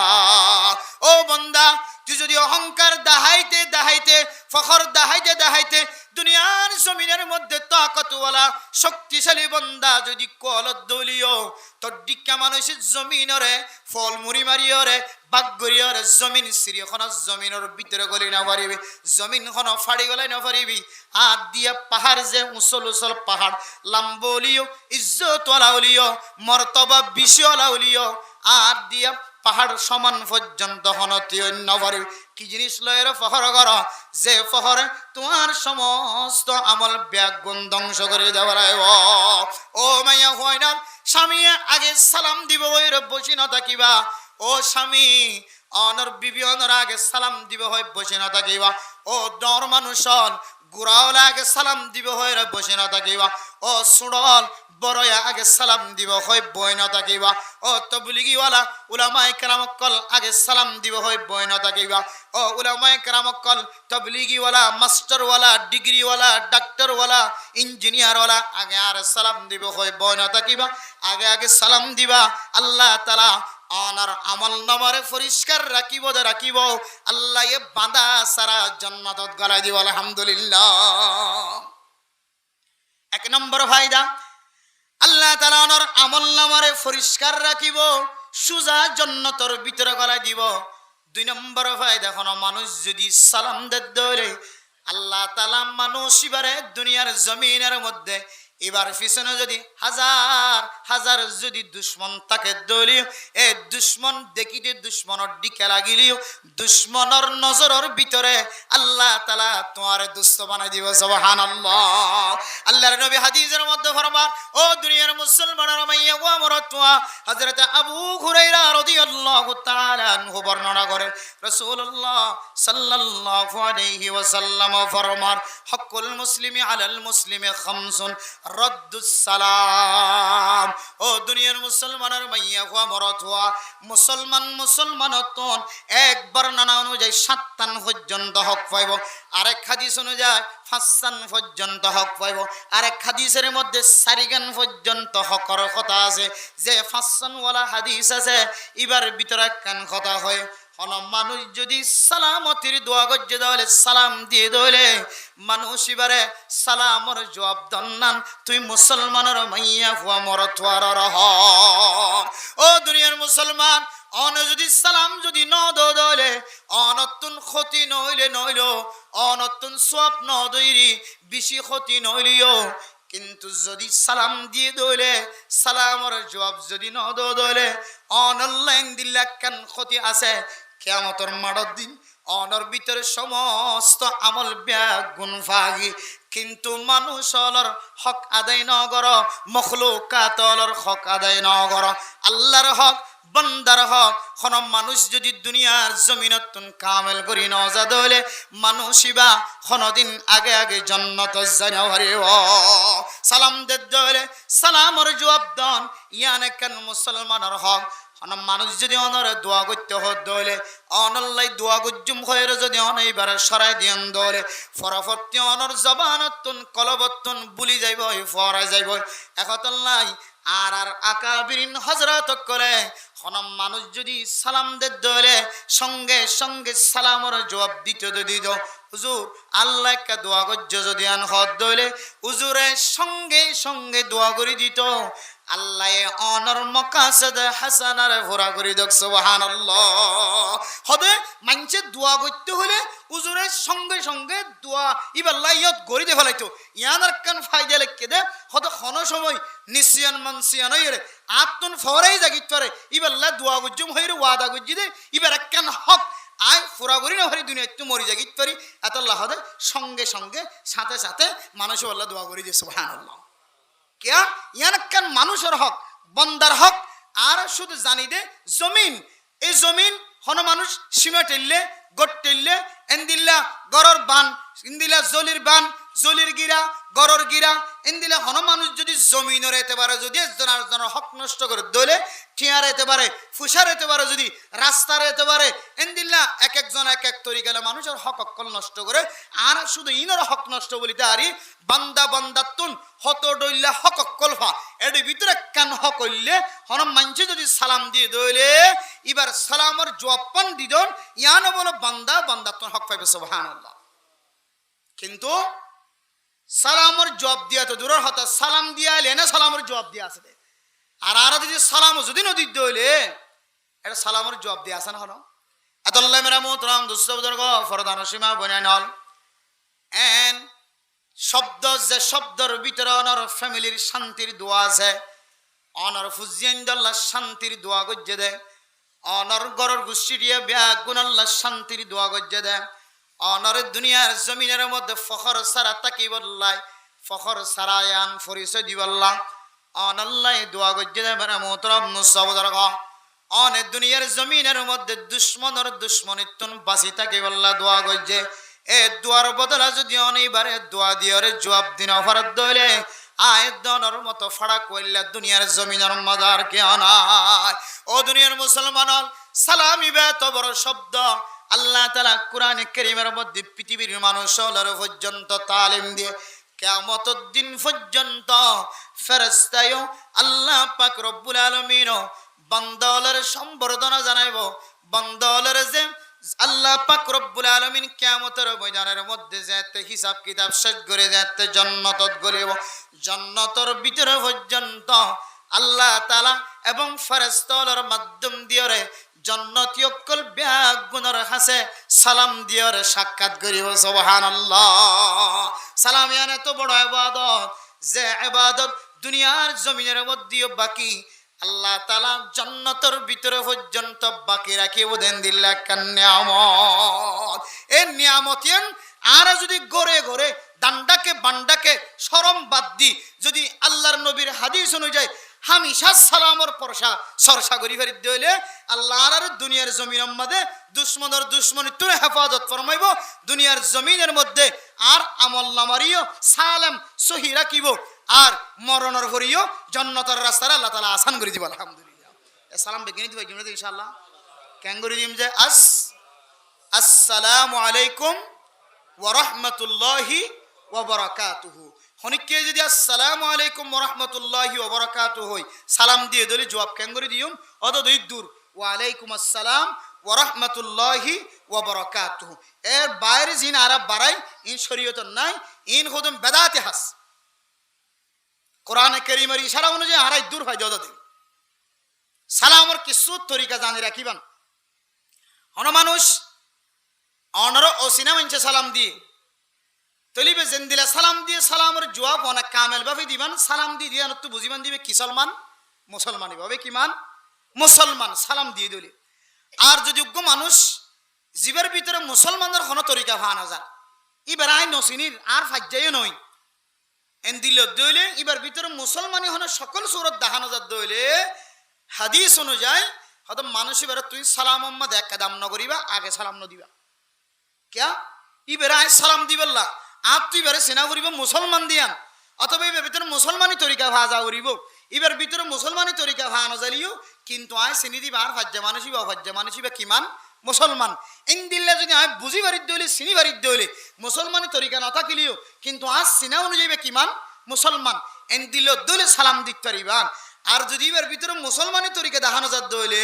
[SPEAKER 1] ও বন্দা, তুই যদি অহংকার দাহাইতে দাহাইতে ফখর দাহাইতে দাহাইতে দুনিয়ার জমিনের মধ্যে তাকতওয়ালা শক্তিশালী বন্দা যদি কলত দলিও তোর ডিক্কা মানুষের জমিনরে ফল মুড়ি মারিয়রে বাগরিয়রে জমিন সিরিয়খন জমিনের ভিতরে গলি না পারিবি, জমিন খন ফাড়ি গলাই না পারিবি। আর দিয়া পাহাড় যে উসল উসল পাহাড় লাম্বলিও ইজ্জতওয়ালা উলিও মর্তবা বিশওয়ালা উলিও আর দিয়া পাহাড় সমান পর্যন্ত হনতি অন্য পারিবি। কি জিনিস লয়ের ফহর কর যে ফহরে তোমার সমস্ত আমল ব্যাগুণ ধ্বংস করে দেওয়ার। ও মাইয়া হয় না স্বামী আগে সালাম দিব ওইর বসি না থাকিবা। ও স্বামী অনর বিবি অনর আগে সালাম দিব হয় বসে না থাকিবা। ও ডর মানুষন গুড়াওয়ালা আগে সালাম দিব হয় বসে না থাকিবা। ও সুড়ল বড়য়া আগে সালাম দিব হয় বই না থাকিবা। ও তবলিগিওয়ালা উলামায়ে কেরামকল আগে সালাম দিব হয় বই না থাকিবা। ও উলামায়ে কেরামকল তবলিগিওয়ালা মাস্টারওয়ালা ডিগ্রিওয়ালা ডাক্তারওয়ালা ইঞ্জিনিয়ারওয়ালা আগে আর সালাম দিব হয় বই না থাকিবা। আগে আগে সালাম দিবা। আল্লাহ তাআলা অনার আমল নামারে পরিষ্কার রাখিব রাখিব। আল্লাহ এ বাঁধা সারা জান্নাতত গলায় দিব আলহামদুলিল্লাহ। এক নম্বর ফায়দা, আল্লাহ তাআলা ওনার আমল নামারে পরিষ্কার রাখিব, সুজা জান্নাতের ভিতরে গলায় দিব। দুই নম্বর ফায়দা, কোন মানুষ যদি সালাম দেয় আল্লাহ তাআলা মানুষ এবারে দুনিয়ার জমিনের মধ্যে এবার পিছনে যদি হাজার হাজার যদি দুশ্মন থাকে দলীয় এ দুশ্মন দেখিতে দুশ্মনের দিকে লাগিলিও দুশ্মনের নজরের ভিতরে আল্লাহ তাআলা তোমার দুষ্ট বানাই দিব সুবহানাল্লাহ। আল্লাহর নবী হাদিসের মধ্যে ফরমান, ও দুনিয়ার মুসলমানের মাইয়া ওয়া মরতুয়া, হযরত আবু হুরায়রা রাদিয়াল্লাহু তাআলা আনহু বর্ণনা করেন রাসূলুল্লাহ সাল্লাল্লাহু আলাইহি ওয়াসাল্লাম ফরমান, হকুল মুসলিমি আলাল মুসলিমি খামসুন রদ্দুস সালাম। ও দুনিয়ার মুসলমানের মাইয়া হওয়া মরত হওয়া মুসলমান মুসলমানতন একবার নানা অনুযায়ী 7 পর্যন্ত হক পাইব, আরেক হাদিস অনুযায়ী 5 পর্যন্ত হক পাইব, আরেক হাদিসের মধ্যে 4 পর্যন্ত হকর কথা আছে। যে 5 ওয়ালা হাদিস আছে এবার ভিতরে কান কথা হয়। কোন মানুষ যদি সালামতির দোয়া করছে তাহলে সালাম দিয়ে দলে মানুষ এবারে সালামর জবাব দন্নান তুই মুসলমানের মাইয়া হুয়া মরতোয়ার রহ। ও দুনিয়ার মুসলমান, অন যদি সালাম যদি ন দলে অনতুন ক্ষতি নইলে নইল, অনতুন সব ন দইরি বেশি ক্ষতি নইলিও কিন্তু যদি সালাম দিয়ে দইলে সালামর জবাব যদি ন দইলে অনলাইন দিল্লা কেন ক্ষতি আছে কিয়ামতের মাঠের দিন অনর ভিতরে সমস্ত আমল ব্যাগুণ ফাগি কিন্তু মানুষ অলর হক আদায় নগর মখলুকাত অলর হক আদায় নগর আল্লাহর হক বন্দার হক কোন মানুষ যদি দুনিয়ার জমিনতুন কামেল করি ন যা দলে মানুষিবা কোনদিন আগে আগে জান্নাত জানারে সালাম দে দলে সালামর জবাব দান ইয়ানে কেন মুসলমানের হক মানুষ যদি অনরে দোয়া করতে হলে অনল্লাই দোয়া গুজুম হয়ে যদি অনেকবার সরাই দিয়েন দলে ফরাফর্তি অনর জবানতুন কলবতুন বুলি যাইব ফরাই যাইব একতল্লাই আর আকাবিরিন হযরত করে হনম মানুষ যদি সালাম দে দলে সঙ্গে সঙ্গে সালামর জবাব দিতে দিত হুজুর আল্লাহ কা দোয়া গজ্জ যদি আন হদ দলে হুজুরে সঙ্গে সঙ্গে দোয়া করে দিত আল্লাহ অনর মকাসদ হাসানার ভরা করে দেখ সুবহানাল্লাহ হবে মানছে দোয়া করতে হলে হুজুরের সঙ্গে সঙ্গে দোয়া ইবাল্লাহ ইয়ত গরি দে ফেলাইতো ইয়ানার কান ফায়দা লেখকে দে হতো কোন সময় নিসিয়ান মানসিয়ান হইরে আত্মন ফরাই জাগিত পারে ইবাল্লাহ দোয়া গুজুম হইরে ওয়াদা গুজি দে ইবার কান হক আই ফুরা করি না হরি দুনিয়া একটু মরি জাগিত পারি এত আল্লাহ দে সঙ্গে সঙ্গে সাথে সাথে মানুষ আল্লাহ দোয়া করি দে সুবহানাল্লাহ কেয়া ইয়ান কান মানুষের হক বন্দার হক আর শুধু জানি দে জমিন এই জমিন হন মানুষ সীমা টেললে গট টেললে এন্দিল্লা গরর বান ইন্দিলা জলির বান জলির গিরা গরর গিরা ইন্দিলা হন মানুষ যদি জমিনের এতে পারে যদি জনার হক নষ্ট করে দলে ঠিয়ার এতে পারে ফুসার এতে পারে যদি রাস্তার এতে পারে ইন্দিল্লা এক একজন এক এক তরি গেলে মানুষের হক অক্কল নষ্ট করে আর শুধু ইনর হক নষ্ট বলিতে আরি বান্দা বান্দাতুন হত ডইল্লা হক অক্কলফা এর ভিতরে কেন হক হইলে হন মানছে যদি সালাম দিয়ে দইলে এবার সালামর জবাব পান দিদন ইয়ানো বলো বান্দা বান্দাতুন হক পাইবে সুবহানাল্লাহ কিন্তু সালামর জবাব দিয়া তো দূরের হতা সালাম দিয়া এনে সালামর জবাব দিয়া আছে আর আর যদি সালাম যদি নদী দইলে এটা সালামর জবাব দিয়া আছে না হলো আতাল্লাহ মেরা মোহতরাম দুস্তবদর্গ ফরদান সীমা বনান হল এন শব্দ যে শব্দর ভিতরে অনর ফ্যামিলির শান্তির দোয়া আছে অনর ফুজিয়ান্দাল্লাহ শান্তির দোয়া গজ্জে দেয় অনর গরর গুষ্টি দিয়ে ব্যাগুন আল্লাহ শান্তির দোয়া গজ্জে দেয় অনর দুনিয়ার জমিনের মধ্যে ফখর সারা তাকি বললাই ফখর সারায়ান পরিচয় দিবল্লাহ অনল্লাহ দোয়া গজ্জে দেয় মেরা মোহতরাম মুসাবদর্গ অনে দুনিয়ার জমিনের মধ্যে দুশ্মনের দুশ্মনিত্তন বাঁচি তাকি বললা দোয়া গজ্জে এ দোয়ার বদলা যদি অনেকবারে দোয়া দিয়ে জবাব দিন অফারত দইলে আয়ের দনের মতো ফাড়া কইলা দুনিয়ার জমিনের মজার কে আনায় ও দুনিয়ার মুসলমান সালামি বেত বড় শব্দ আল্লাহ তাআলা কোরআনে কারীমের মধ্যে পৃথিবীর মানুষের পর্যন্ত তালিম দিয়ে কিয়ামতের দিন পর্যন্ত ফেরেশতায়ও আল্লাহ পাক রব্বুল আলামিন বান্দাদের সম্বর্ধনা জানাইব বান্দাদের যে আল্লাহ পাক রব্বুল আলামিন কিয়ামতের ময়দানের মধ্যে যেতে হিসাব কিতাব শেষ করে যেতে জান্নাতত গলিব জান্নাতের ভিতরে পর্যন্ত আল্লাহ তাআলা এবং ফেরেশতাদের মাধ্যম দিয়ে জান্নাতীয় কল ব্যাগুনের হাসে সালাম দিয়ে সাক্ষাৎ করিব সুবহানাল্লাহ সালাম ইয়ানে তো বড় ইবাদত যে ইবাদত দুনিয়ার জমিনের মধ্যে বাকি আল্লাহ তাআলা জান্নাতের ভিতরে পর্যন্ত বাকি রাখি ওদেন দিল্লা কান নিয়ামত এই নিয়ামতেন আর যদি গরে গরে দান্ডাকে বান্ডাকে শরম বাদ দি যদি আল্লাহর নবীর হাদিস অনুযায়ী হামেশা সালামর পরশা সরসা করি ফেরি দিলে আল্লাহর আর দুনিয়ার জমিনের মধ্যে দুশ্মনের দুশ্মনী তুলে হেফাজত ফরমাইব দুনিয়ার জমিনের মধ্যে আর আমল নামারিও সালাম সহি রাখিব আর মরণের ভরিও জান্নাতের রাস্তা আল্লাহ তাআলা আসান করে দিব আলহামদুলিল্লাহ সালাম বেগিনি দিব কিমতে ইনশাআল্লাহ কেন করে দিম যে আসসালামু আলাইকুম ওয়া রাহমাতুল্লাহি ওয়া বারাকাতুহু হনিকে যদি আসসালামু আলাইকুম ওয়া রাহমাতুল্লাহি ওয়া বারাকাতুহু হই সালাম দিয়ে দলি জবাব কেন করে দিম অদ দুই দূর ওয়া আলাইকুম আসসালাম ওয়া রাহমাতুল্লাহি ওয়া বারাকাতুহু এর বাইরে জিন আরব বাড়াই ইন শরীয়ত নাই ইন খুদম বেদাতে হাস কোরআনে কারীমের ইশারা অনুযায়ী হারাই দূর হয় দাদা সালামর কিছু তরিকা জানি রাখিবান অন মানুষ অনর অসিনা মানছে সালাম দিয়ে তলিবে যেন দিলা সালাম দিয়ে সালামের জবাব অনেক কামেল ভাবে দিবান সালাম দিয়ে দিয়া তো বুঝিবান দিবে কি সলমান মুসলমানই ভাবে কিমান মুসলমান সালাম দিয়ে দিলে আর যদি উগ্র মানুষ জীবের ভিতরে মুসলমানের হন তরিকা ভানা যান এবার আই নসিনির আর ফাজ্জাইও নয় এন দিল দইলে এবার ভিতরে মুসলমানি হন সকল সুরত দেখানো যাত দইলে হাদিস অনুযায়ী হয়তো মানুষ এবার তুই সালাম মোহাম্মদ এক কাদাম নগরিবা আগে সালাম ন দিবা ক্যা এবার আই সালাম দিবেল্লা আর তুই এবারে সেনা করিব মুসলমান দিয়ান অথবা এবার ভিতরে মুসলমানি তরিকা ভাজা করিব এবার ভিতরে মুসলমানি তরিকা ভানো জালিও কিন্তু আয় চিনি দিবা আর ফাজ্জা মানুষই বা ফাজ্জা মানুষই বা কিমান মুসলমান এন দিল্লা যদি আয় বুঝি বাড়ির দইলে চিনি বাড়ির দইলে মুসলমানি তরিকা না থাকিলেও কিন্তু আজ চিনা অনুযায়ী বা কিমান মুসলমান এন দিল দইলে সালাম দিতে পারিবান আর যদি এবার ভিতরে মুসলমানি তরিকা দেখানো যাত দইলে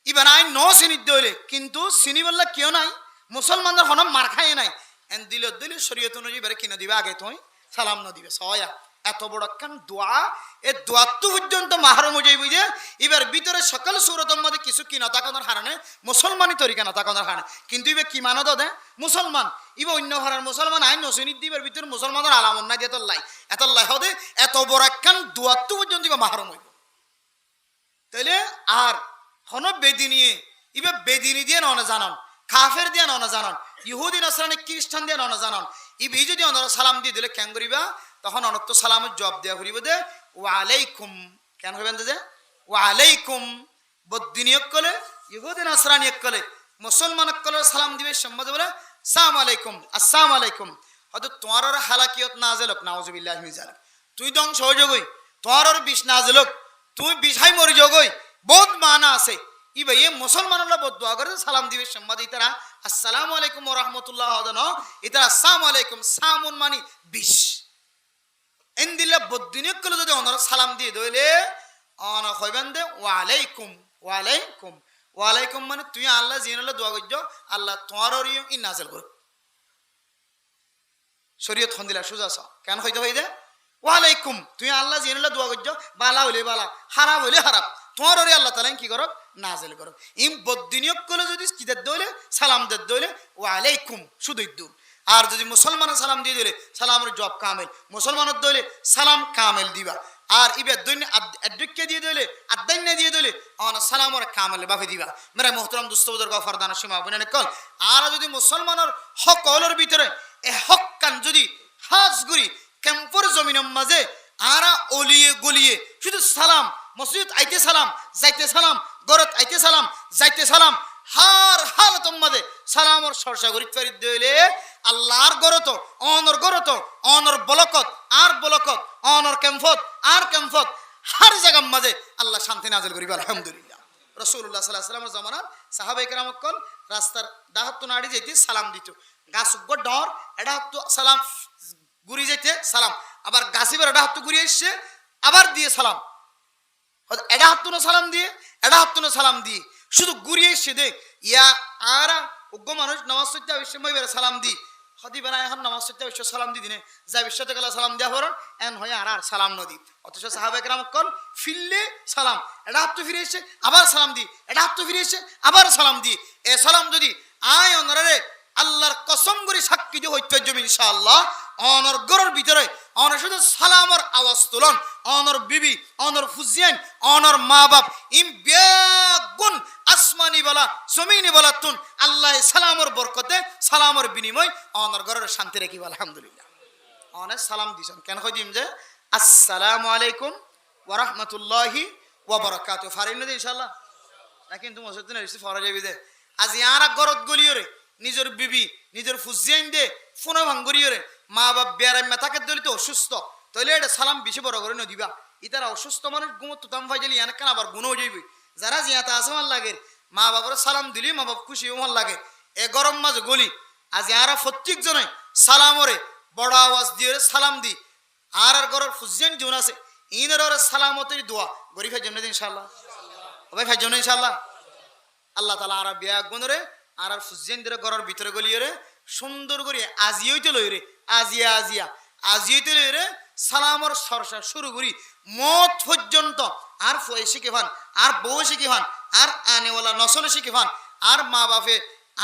[SPEAKER 1] এবার আয় ন চিনি দইলে কিন্তু চিনি বললা কেউ নাই মুসলমানদের হন মার খাই নাই এন দিল দইলে শরীয়ত অনুযায়ী এবারে কিনে দিবা আগে তুই সালাম ন দিবে সয়া এত বড় একখান দোয়া এ দোয়া তো পর্যন্ত মাহরুম হয়ে যাই বুঝে এবার ভিতরে সকল সুরতের মধ্যে কিছু কি না তাকানোর হারানে মুসলমানই তরিকা না তাকানোর হারানে কিন্তু এবার কি মানো দে মুসলমান ইবে অন্য ভাড়ার মুসলমান আইন নসিনির দিবার ভিতরে মুসলমানের আলামন নাই দিয়ে এত লাই হদে এত বড় একখান দোয়া তো পর্যন্ত এবার মাহরুম হইব তাইলে আর হন বেদিনিয়ে এবার বেদিনী দিয়ে ননে জানান কাফের দিয়ে ননে জানান ইহুদি নাসরানি খ্রিস্টান দিয়ে ননে জানান ইবে যদি অনরা সালাম দিয়ে দিলে কেন করিবা তখন অনত্ত সালামের জবাব দেওয়া করিব দে ওয়ালাইকুম কেন হইবেন যে ওয়ালাইকুম বদ্দিনিয়ক কলে ইহুদি নাসরানিয়ক কলে মুসলমানক কলে সালাম দিবে সম্মত বলে আসসালামু আলাইকুম আসসালামু আলাইকুম হয়তো তোমার হালাকিয়ত নাজেল হোক নাউজুবিল্লাহি মিন যালিক তুই ধ্বংস হয়ে যাগই তোমার বিষ নাজেল হোক তুই বিষাই মরি যাগই বহুত মানা আছে ই ভাই মুসলমানরা বহুত দোয়া করে সালাম দিবে সম্মত ইতারা আসসালামু আলাইকুম ওয়া রাহমাতুল্লাহ হদন ইতারা আসসালামু আলাইকুম সামুন মানি বিষ এন দিল্লা বদ্দিনিয়ক কলে যদি ওনারা সালাম দিয়ে দইলে অন হইবেন দে ওয়ালাইকুম ওয়ালাইকুম ওয়ালাইকুম মানে তুই আল্লাহ জিনাল্লাহ দোয়া করছ আল্লাহ তোমার ই নাজেল করো শরীয়ত খন দিলা সোজা স কেন হইতে হই দে ওয়ালাইকুম তুই আল্লাহ জিনাল্লাহ দোয়া করছ বালা হইলে বালা হারাম হইলে হারাম তোমার আল্লাহ তাআলা কি করো নাজেল করো ইম বদ্দিনিয়ক কলে যদি কি দে দইলে সালাম দে দইলে ওয়ালাইকুম শুধুই দু আর যদি মুসলমানের সালাম দিয়ে দিলে সালামের জবাব কামেল মুসলমানের দইলে সালাম কামেল দিবা আর ইবে দৈন্য আদ্যকে দিয়ে দিলে আদান্য দিয়ে দিলে অনা সালামর কামেল বাফে দিবা মেরা মুহতারাম দুস্তবদর গফরদান সীমা বনে কল আর যদি মুসলমানের হক অলর ভিতরে এ হক কান যদি হাজগুরি ক্যাম্পর জমিনের মাঝে আরা অলিয়ে গলিয়ে শুধু সালাম মসজিদ আইতে সালাম যাইতে সালাম গরত আইতে সালাম যাইতে সালাম হার হালতম মাঝে সালামর সরসা গরিত ফারিদ দইলে আল্লাহর গরত অনর বলকত আর বলকত অনর ক্যাম্পত আর ক্যাম্পত হার জায়গার মাঝে আল্লাহ শান্তি নাজিল করিবে আলহামদুলিল্লাহ রাসূলুল্লাহ সাল্লাল্লাহু আলাইহি ওয়াসাল্লামের জামানাত সাহাবায়ে কেরাম কল রাস্তার ডাহাত নাড়ি যাইতে সালাম দিত গাছ উগ্র ডর এটা তো সালাম গুরি যাইতে সালাম আবার গাছিবার এটা হাত ঘুরিয়ে এসছে আবার দিয়ে সালাম এটা হাত সালাম দিয়ে শুধু ঘুরিয়ে এসছে দেখ ইয়া আর উগ্র মানুষ নামাজ পড়তে অবশ্যই সালাম দি হদি বেলা এখন নামাজ পড়তে অবশ্যই সালাম দি দিনে যা বিশ্বতে গেলে সালাম দেওয়া হরণ এন হয়ে আর সালাম নদী অথচ সাহাবায়ে কেরাম কল ফিরলে সালাম এটা হাত ফিরে এসছে আবার সালাম দি এটা হাত ফিরে এসছে আবার সালাম দি এ সালাম যদি আয় অনরে আল্লাহর কসম করে সাক্ষী দিয়ে হইতে যাবে ইনশাআল্লাহ অনর গরর ভিতরে অনর শুধু সালামর আওয়াজ তুলন অনর বিবি অনর ফুজিয়ান অনর মা বাপ ইম বেগুন আসমানি বলা জমিনি বলা তুন আল্লাহ সালামর বরকতে সালামর বিনিময় অনর গরর শান্তি রাখিব আলহামদুলিল্লাহ অনেক সালাম দিছেন কেন কই দিম যে আসসালামু আলাইকুম ওয়া রাহমাতুল্লাহি ওয়া বারাকাতুহু ফারিন দে ইনশাআল্লাহ না কিন্তু মসজিদে রিসিভ ফরা যাবে দে আজ ইয়ারা গরত গলিয়রে নিজের বিবি নিজের ফুজিয়ান দে ফোন ভাঙ্গরিয়রে মা বাপ বেড়াই মেথাকে দলি তো অসুস্থ তাইলে এটা সালাম বেশি বড় করে নদিবা ইতারা অসুস্থ মানুষ গুমত তুতাম ফাইজালি এনকান আবার গুণও যাইবি যারা জিয়াতা আছে ভাল লাগে মা বাবার সালাম দিলি মা বাপ খুশি ভাল লাগে এ গরম মাঝে গলি আজ ইয়ারা প্রত্যেক জনে সালামরে বড় আওয়াজ দিয়ে সালাম দি আর গরর ফুজিয়ান জোন আছে ইনের সালামতের দোয়া গরি ফাইজাম না ইনশাআল্লাহ ভাই ফাইজাম না ইনশাআল্লাহ আল্লাহ তাআলা আর বিয়া গুণরে আর ফুজিয়ান দিয়ে গরর ভিতরে গলিয়ে সুন্দর করে আজিয়েতে লই রে আজিয়াতে লই রে সালামর সরসা শুরু করি মত পর্যন্ত আর ফয়ে শিখে ভান আর বউ শিখে ভান আর আনেওয়ালা নসলে শিখে ভান আর মা বাপে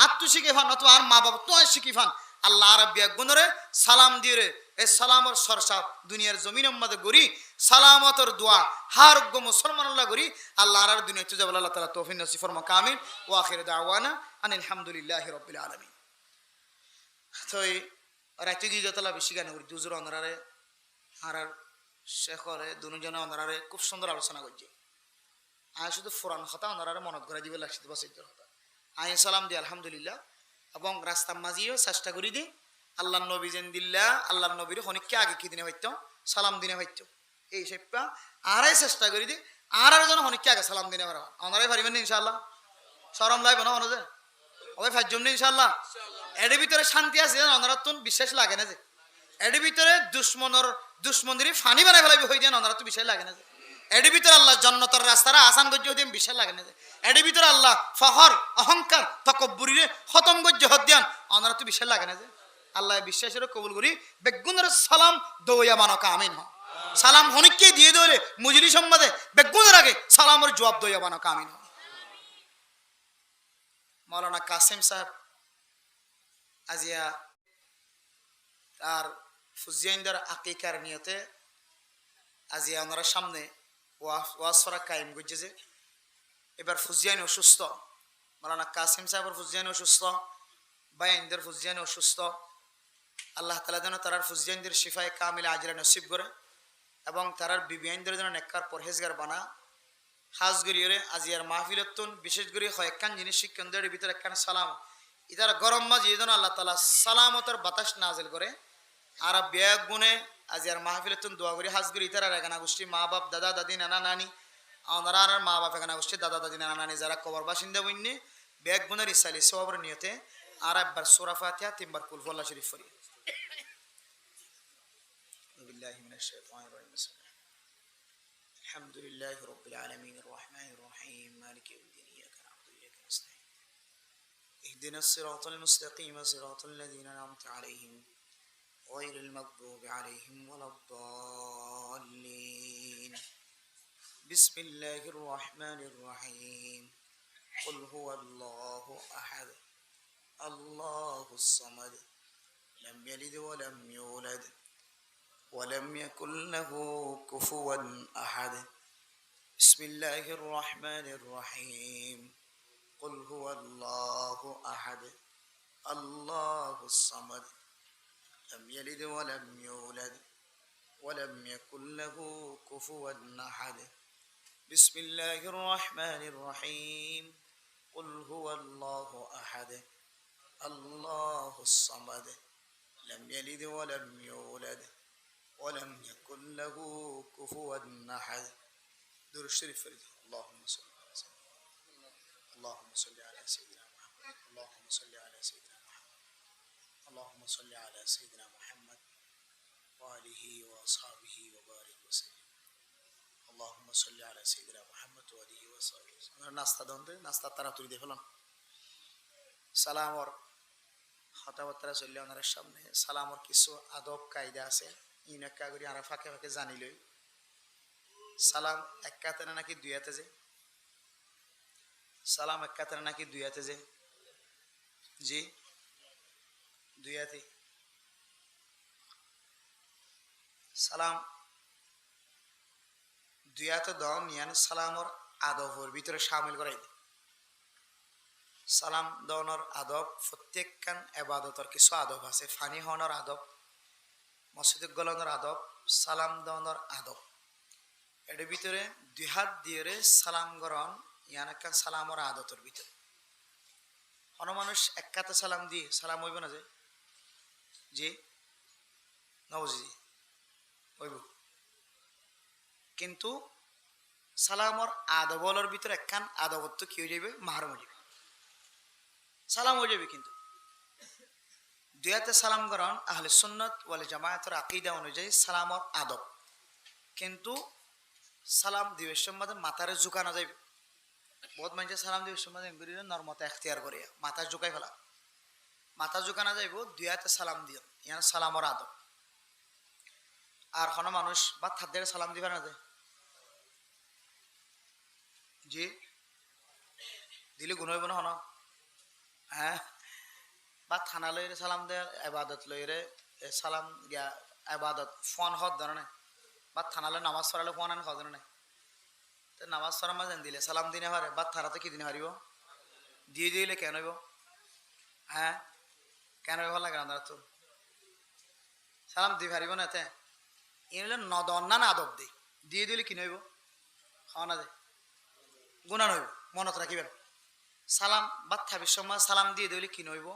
[SPEAKER 1] আত্ম শিখে ভান অথবা আর মা বাপ তো শিখে ভান আল্লাহ রাব্বি একগুণরে সালাম দিয়ে এই সালামর সরসা দুনিয়ার জমিনের মধ্যে গড়ি সালামতর দোয়া হারোগ্য মুসলমান আল্লাহ গড়ি আল্লাহ আর দুনিয়া তুজা বলে আল্লাহ তাআলা তৌফিক নসিব ফরমা কামিল ওয়া আখির দাওয়ানা আনিল হামদুলিল্লাহি রাব্বিল আলামিন। তো এই রাতে গিয়ে যতলা বেশি গান করি দুজোর অনারে আর শেখরে দুজনে অনারে খুব সুন্দর আলোচনা করছে। আমি শুধু ফুরান কথা ওনারা মনত করে দিবে লাগছে বসিদ্দর কথা আমি সালাম দিই আলহামদুলিল্লাহ এবং রাস্তা মাঝিও চেষ্টা করি দিই আল্লাহ নবী যেন দিল্লা আল্লাহ নবীর হনিককে আগে কি দিনে হইতো সালাম দিনে হইতো এই সেপা আরাই চেষ্টা করি দিই আর যেন হনিককে আগে সালাম দিনে পারা ওনারাই পারিবেন ইনশাআল্লাহ সরম লাগবে না মনে যে ওই ফাইজম নেই ইনশাআল্লাহ এর ভিতরে শান্তি আছে ওনারা তো বিশ্বাস লাগে না যে এর ভিতরে দুশ্মনের ফানি বানাই ফেলাবি হয়ে যায় ওনারা তো বিশ্বাস লাগে না যে এর ভিতরে আল্লাহ জন্নতর রাস্তারা আসান গজ্য হতে বিশ্বাস লাগে না এর ভিতরে আল্লাহ ফহর অহংকার তকব্বুরিরে খতম গজ্য হদ্যান ওনারা তো বিশ্বাস লাগে না যে আল্লাহ বিশ্বাসের কবুল করি বেগুনের সালাম দৌয়া মানকা আমিন হ সালাম হনিককে দিয়ে দৌলে মুজরি সম্বাদে বেগুনের আগে সালামের জবাব দৌয়া মানকা আমিন হ। মৌলানা কাসিম সাহেব আজিয়া আর ফুজিয়াইন্দার আকিকার নিয়তে আজিয়া ওনারা সামনে ওয়াসফরা কায়েম করছে যে এবার ফুজিয়াইন অসুস্থ মৌলানা কাসিম সাহেবের ফুজিয়াইন অসুস্থ বাইনদের ফুজিয়াইন অসুস্থ আল্লাহ তাআলা যেন তারার ফুজিয়াইনদের শিফায়ে কামিল আজরা নসিব করে এবং তারার বিবিয়াইনদের যেন নেককার পরহেজগার বানা হাজগরিয়রে আজিয়ার মাহফিলতুন বিশেষ করে কয়েকখান জিনিস শিক্ষণদের ভিতরে একখান সালাম ইতারা গরম মাঝে যেন আল্লাহ তাআলা সালামতের বাতাস নাজিল করে আর ব্যাগ গুনে আজিয়ার মাহফিলতুন দোয়া করি হাজগরি ইতারা রেগানা গোষ্ঠী মা বাপ দাদা দাদি নানা নানি ওনারা আর মা বাপ এখানা গোষ্ঠী দাদা দাদি নানা নানি যারা কবর বাসিন্দা বন্যে ব্যাগ গুনের ইসালি সবার নিয়তে আর একবার সূরা ফাতিহা তিনবার কুল আল্লাহ শরীফ পড়ি বিল্লাহি মিনাশ শাইতানির রাজিম আলহামদুলিল্লাহি রাব্বিল আলামিন আর রহমানির রহিম মালিকি ইয়াউমিদ্দিন ইয়াকা না'বুদু ওয়া ইয়াকা নাস্তাঈন ইহদিনাস সিরাতাল মুস্তাকিম সিরাতাল লাযিনা আন'আমতা আলাইহিম গায়রিল মাগদুবি আলাইহিম ওয়ালাদ-দাল্লিন বিসমিল্লাহির রহমানির রহিম কুল হুয়াল্লাহু আহাদ আল্লাহুস সামাদ লাম ইয়ালিদ ওয়া লাম ইউলাদ ولم يكن له كفوا أحد بسم الله الرحمن الرحيم قل هو الله أحد الله الصمد لم يلد ولم يولد ولم يكن له كفوا أحد بسم الله الرحمن الرحيم قل هو الله أحد الله الصمد لم يلد ولم يولد ولم يكن له كفوا أحد دور الشريف فريد اللهم صل على سيدنا اللهم صل على سيدنا محمد اللهم صل على سيدنا محمد اللهم صل على سيدنا محمد وآله وأصحابه وبارك وسلم اللهم صل على سيدنا محمد وآله وصحبه وسلم নাস্তা দন্তে নাস্তা তাড়াতাড়ি দিয়ে ফেলুন সালামর কথাবার্তা চললে ওনার সামনে সালামর কিছু আদব কায়দা আছে ইনাকা করি আর ফাঁকে ফাঁকে জানিলই সালাম এক কাতে নাকি দুই হাতে যে সালাম এক কাতে নাকি দুই হাতে যে জি দুই হাতে সালাম দুই হাতে দন ইয়ান সালামর আদবর ভিতরে শামিল করাই দে সালাম দনর আদব প্রত্যেকখান এবাদতর কিছু আদব আছে ফানি হওয়ার আদব মসজিদে গলানোর আদব সালাম দেওয়ানোর আদব এর ভিতরে দুই হাত দিয়ে সালাম গ্রহণ ইয়ান একটা সালামর আদতের ভিতরে অন্য মানুষ এক কাতে সালাম দিয়ে সালাম হইব না যে জি নবজি হইব কিন্তু সালামর আদবলের ভিতরে একখান আদবত্ব কি হয়ে যাবে মাহারম হয়ে যাবে সালাম হয়ে যাবে কিন্তু দুয়াতে সালাম গ্রহণ আহলে সুন্নত ওয়াল জামায়াতের আকীদা অনুযায়ী সালামর আদব কিন্তু সালাম দিবেশের মধ্যে মাথারে ঝুঁকানো যাইবে বহুত মানুষের সালাম দিবেশের মধ্যে নর্মতা এখতিয়ার করে মাথা ঝুঁকাই ফেলা মাথা ঝুঁকানো যাইব দুয়াতে সালাম দিও ইয়ান সালামর আদব আর কোনো মানুষ বা থাদ্দের সালাম দিবে না যায় জি দিলে গুণ হইব না হন হ্যাঁ বা থানা লইরে সালাম দে এবাদত লইরে সালাম গিয়া এবাদত ফোন হদ ধরনে বা থানালে নামাজ পড়ালে ফোন আন হদ ধরনে তো নামাজ পড়া মাঝে দিলে সালাম দিনে পারে বা থানাতে কি দিনে পারিব দিয়ে দিলে কেন হইব হ্যাঁ কেন হইব লাগে না তো সালাম দিয়ে পারিব না এতে এগুলো নদন্না না আদব দি দিয়ে দিলে কি নইব খাওয়া না দে গুণা নইব মনত রাখিবেন সালাম বাদ থাবির সময় সালাম দিয়ে দিলে কি নইব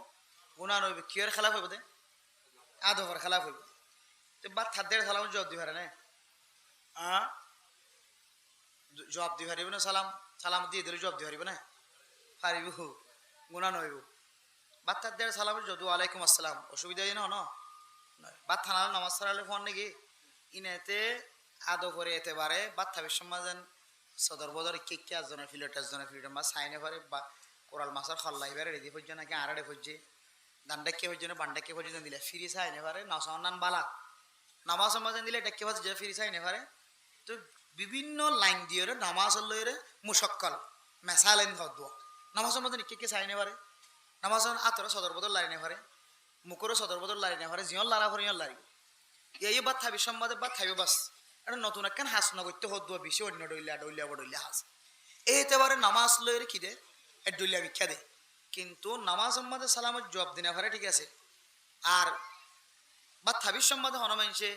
[SPEAKER 1] গুণা নইব কিয়ের খেলাফ হইব দে আদবের খেলাফ হইব তো বাদ থাকদের সালাম জবাব দি পারে না জবাব দি পারিব না সালাম সালাম দিয়ে দিলে জবাব দি পারিব না পারিব গুণা নইব বাদ থাকদের সালাম যদু আলাইকুম আসসালাম অসুবিধা না বাদ থানার নামাজ পড়ালে ফোন নাকি ইনেতে আদো করে এতে পারে বাদ থাবির সময় যেন সদর বদর কে একজনের ফিল্টার মাছ সাইনে পারে বা কোরাল মাছের খল্লাই বারে রেডি হচ্ছে নাকি আড়াড়ে হচ্ছে দান্ডাকে হচ্ছে না বান্ডাকে হচ্ছে দিলে ফিরি সাইনে পারে নাসান বালা নামাজ মাঝে দিলে এটা কে হচ্ছে যে ফিরি সাইনে পারে তো বিভিন্ন লাইন দিয়ে নামাজ লইরে মুশক্কল মেসা লাইন হদ নামাজের মধ্যে কে সাইনে পারে নামাজ আতরে সদর বদল লাইনে পারে মুখরও সদর বদল লাইনে পারে জিয়ন লারা করে ইয়ন লারিব এই বাদ থাবি সম্বাদে বাদ থাকবে বাস এটা নতুন একখান হাস নগত্য হদ বেশি অন্য ডইলিয়া হাস এইতে পারে নামাজ লইরে কি দে এ ডইলিয়া ভিক্ষা দে কিন্তু নামাজ সম্বাদে সালামের জবাব দিনে পারে ঠিক আছে আর বা থাবির সম্বাদে হনমানসে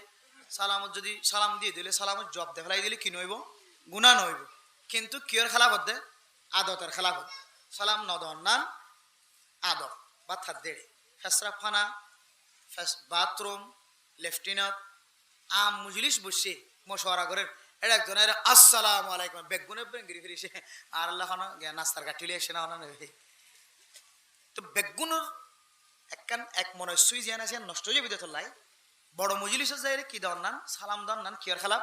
[SPEAKER 1] সালামত যদি সালাম দিয়ে দিলে সালামের জবাব দে ফেলাই দিলে কি নইব গুণা নইব কিন্তু কিয়র খেলাফ হতে আদতের খেলাফ হতে সালাম নদন্নান আদত বা থাক দেড়ে ফেসরাফানা বাথরুম লেফটিনত আম মুজলিস বসে মশওয়ারা করেন এটা একজনের আসসালামু আলাইকুম বেগুনে বেঙ্গিরি ফিরিছে আর আল্লাহ নাস্তার কাটিলে এসে না তো বেগুনের একখান এক মনে সুই জিয়ান আছে নষ্ট হয়ে যাবে লাই বড় মজলিস যাই কি দন নান সালাম দন নান কিয়ার খেলাপ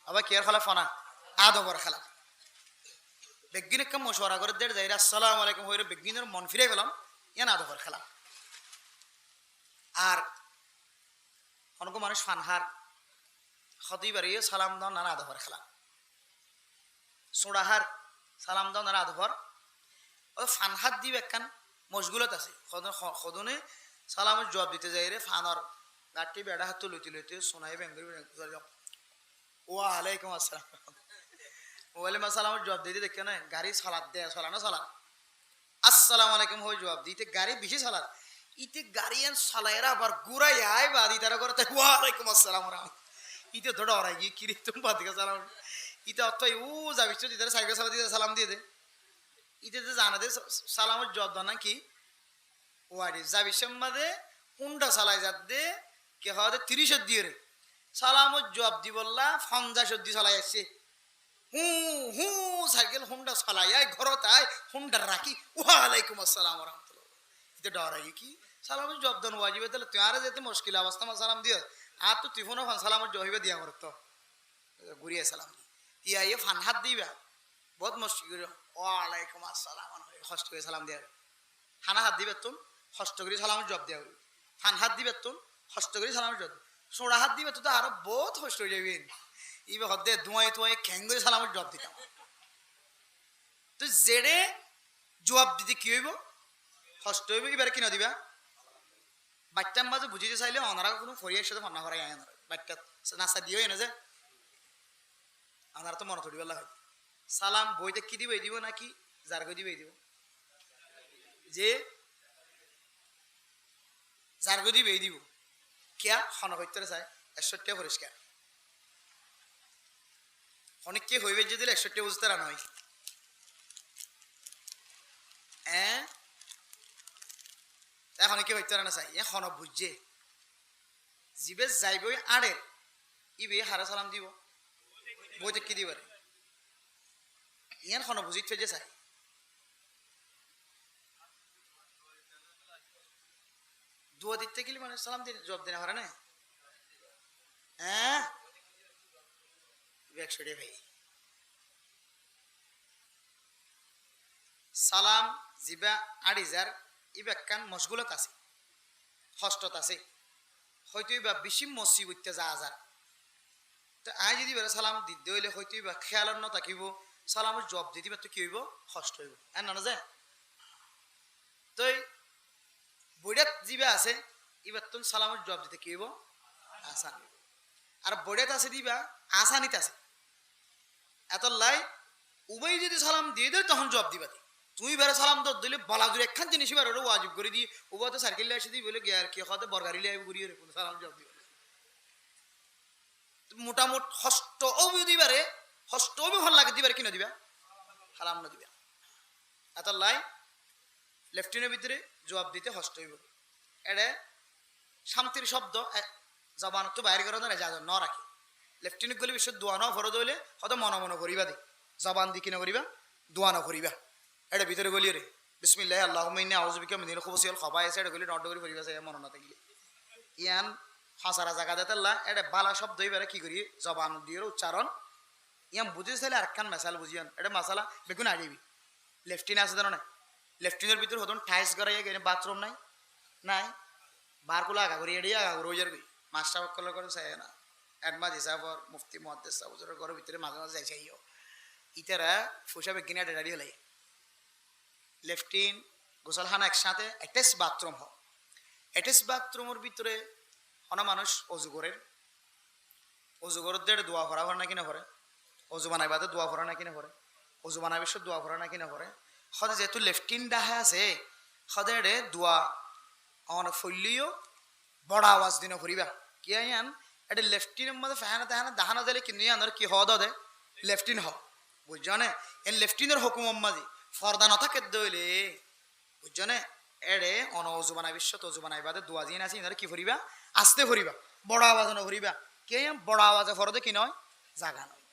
[SPEAKER 1] আবার কিয়ার খেলাপ ফানা আদবর খেলাপ বেগিন একটা মশওয়ারা করে দেড় যাই আসসালামু আলাইকুম হয়ে বেগিনের মন ফিরে গেলাম ইয়ান আদবর খেলাপ আর অনেক মানুষ ফানহার হতেই পারে সালাম দাও নানা আদবর খেলাপ সোড়াহার সালাম দাও নানা আদবর ও ফানহাত দিব একখান মশগুলত আছে সদনে সালামের জবাব দিতে যাই রে ফানর গাঠটি বেড়া হাত লইতে সোনাই বেঙ্গলি ওয়া আলাইকুম আসসালাম ওয়ালাইকুম আসসালামের জবাব দিতে দেখে না গাড়ি সালাদ দেয় সালানো সালাদ আসসালামু আলাইকুম হয়ে জবাব দিতে গাড়ি বেশি সালাদ ইতে গাড়ি এন সালাইরা আবার ঘুরাই আয় বা দি তারা করে ওয়া আলাইকুম আসসালাম ইতে ধরে ওরাই গিয়ে কিরে তুমি বাদ দিকে সালাম ইতে অর্থ ও যাবি দিতে সাইকেল সালা দিয়ে সালাম দিয়ে দে ইতে যে জানা দে সালামের জবাব দাও না কি ওয়ারি যাবি সম্বাদে হুন্ডা চালাই যাত দে কে হওয়া 30 দিয়ে রে সালামের জবাব দি বললা 50 চালাই আসছে হু হু সাইকেল হুন্ডা চালাই আয় ঘরত আয় হুন্ডা রাখি ওয়ালাইকুম আসসালাম রহমতুল্লাহ ইতে ডরাই কি সালামের জবাব দান ওয়াজিবে তাহলে তুই আরে যেতে মুশকিল অবস্থা মা সালাম দিও আর তো তুই ফোন সালামের জবাবে দিয়া করত ঘুরিয়ে সালাম ইয়া ইয়ে ফান হাত দিবা বহুত মুশকিল ওয়ালাইকুম আসসালাম কষ্ট করে সালাম দিয়া হানা হাত দিবে তুমি কষ্ট করে সালামের জবাব দিয়া ফান হাত দিবে তুমি কষ্ট করে সালামের জবাব সোড়া হাত দিবে তো আরো বহুত কষ্ট হয়ে যাবে ইবে হদে ধোঁয়ায় খ্যাং করে সালামের জবাব দিতাম তো জেড়ে জবাব দিতে কি হইব কষ্ট হইব এবার কি না দিবা বাচ্চার মাঝে বুঝিতে চাইলে ওনারা কোনো ফরিয়ার সাথে ফন্না করাই আয় বাচ্চা নাস্তা দিয়ে এনে যে ওনারা তো মনে থরিবেলা হয় সালাম বইতে কি দিবে দিব নাকি জার্গো দিবে দিব যে জার্গো দিবে দিব কিয়া খনকত্যরে চাই 61 পরিষ্কার অনেক কে হইবে যে দিলে 61 বুঝতে রান হয় এখন কি হইতে রানা চাই এখন বুঝছে জিবে যাইবই আড়ে ইবে হারা সালাম দিব বইতে কি দিবারে ইয়ান খন বুঝিত ফেজে চাই দুয়া দিতে গেলে মানে সালাম দিন জবাব দিনে পারে না হ্যাঁ 100 ভাই সালাম জিবা 8000 ইবাক্কান মশগুলত আছে হস্তত আছে হয়তো ইবা বেশি মুসিবতে যা আজার তো আই যদি বেলা সালাম দিতে হইলে হয়তো ইবা খেয়ালত নথাকিব সালামের জবাব দিতে তো কি হইব কষ্ট হইব আর না যায় তো বইডাত দিবা আছে এবার তুমি সালামের জবাব দিতে কি হইব আসান আর বইডাত আছে দিবা আসানিত আছে এত লাই উভয় যদি সালাম দিয়ে দেয় তখন জবাব দিবা তুমি বেড়ে সালাম তো দিলে বলা দূরে একখান জিনিস এবার ওরা ওয়াজিব করে দিয়ে উভয় তো সার্কেল এসে দিই বলে গিয়ে আর কি হতে বরগারি লাই ঘুরিয়ে রেখে সালাম জবাব দিবা মোটামুট হস্ত অবি দিবারে হস্ত অবি ভাল লাগে দিবারে কিনা দিবা সালাম না দিবা এত লাই লেফটিনের ভিতরে জবাব দিতে হস্ত হইব এড়ে শান্তির শব্দ জবান তো বাইরে করে না যা ন রাখে লেফটিনেন্ট গলি বিশ্ব দোয়া ন ফরদ হইলে হয়তো মনে মনে করিবা দে জবান দি কিনা করিবা দোয়া ন করিবা এটা ভিতরে গলিয়ে রে বিসমিল্লাহ আল্লাহুম্মা ইন্নী আউযু বিকা মিনাল খুবুসি ওয়াল খাবায়েস এটা গলি নট করে করিবা যায় মনে না থাকলে ইয়ান হাসারা জায়গা দেতাল্লা এটা বালা শব্দ হইবারে কি করি জবান দিয়ে উচ্চারণ ইয়ান বুঝিয়েছিলে আরেকখান মেসাল বুঝিয়ান এটা মশালা বেগুন আইবি লেফটিন আছে জানো না লেফটিনের ভিতরে হতন ঠাইস গড়াইয়া গেলে বাথরুম নাই নাই বারকুলা আগা করি এড়িয়া আগা করি ওইজার মাস্টার কলার করে চাই না অ্যাডমাজ হিসাবর মুফতি মহাদ্দেশ সাহুজের ঘরের ভিতরে মাঝে মাঝে যাইছে ইও ইতারা ফুসা বেগিনা ডাড়ি হলাই লেফটিন গোসলখানা একসাথে অ্যাটাচ বাথরুম হোক অ্যাটাচ বাথরুমের ভিতরে অনা মানুষ অজুগরের দোয়া ভরা ভরা না কিনা ভরে অজু বানাইবাতে দোয়া ভরা না কিনা ভরে অজু বানাই বিশ্ব দোয়া ভরা না কিনা ভরে সদে যেহেতু লেফটিন ডাহে আছে সদে দোয়া আমার ফলিও বড় আওয়াজ দিন ফুরিবা কি আন এটা লেফটিনের মধ্যে ফ্যান তাহানা দাহানা দিলে কিন্তু আনার কি হওয়া দে লেফটিন হ বুঝছো না এর লেফটিনের হুকুম মাঝি ফর্দা নথাকে দইলে বুঝছো না এড়ে অন অজু বানাই বিশ্ব তজু বানাই বাদে দোয়া দিন আছে ইনার কি ফুরিবা আস্তে ফুরিবা বড় আওয়াজ না ফুরিবা কে বড় আওয়াজে ফরদে কি নয় জাগা নয়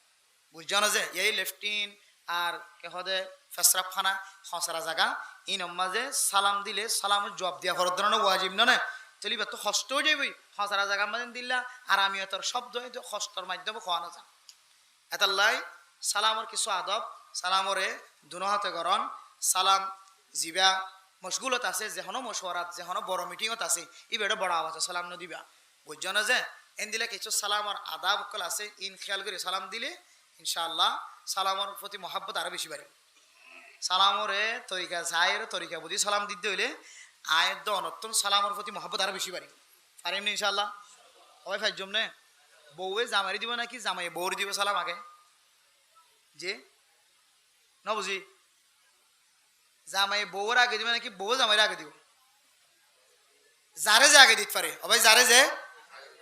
[SPEAKER 1] বুঝছো না যে এই লেফটিন আর কে হদে ফেসরাফ খানা খসরা জাগা ইন মাঝে সালাম দিলে সালামের জবাব দিয়া ফরদ ধরনের ওয়াজিব না চলিবা তো কষ্ট হয়ে যাবি খসরা জাগা মাঝে দিলা আর আমিও তোর শব্দ কষ্টর মাধ্যমে খোয়ানো যা এতাল্লাই সালামর কিছু আদব সালামরে দুনো হাতে গরম সালাম জিবা মশগুলত আছে যেহনো মশওয়ারাত যেহনো বড় মিটিংত আছে ই বেড়ে বড় আওয়াজ সালাম ন দিবা বুঝছো না যে এন দিলে কিছু সালামর আদাব কল আছে ইন খেয়াল করে সালাম দিলে ইনশাআল্লাহ সালামর প্রতি মহাব্বত আরো বেশি বাড়ে সালামরে তরিকা চায়ের তরিকা বুঝি সালাম দিতে হইলে আয়ের দ অনর্তন সালামর প্রতি মহাব্বত আরো বেশি বাড়ে পারিম নি ইনশাআল্লাহ সবাই ফাইজম নে বউয়ে জামাই দিব নাকি জামাই বউর দিব সালাম আগে যে ন বুঝি জামাই বউর আগে দিবে নাকি বউ জামাইয়ের আগে দিব যারে যে আগে দিতে পারে ভাই যারে যে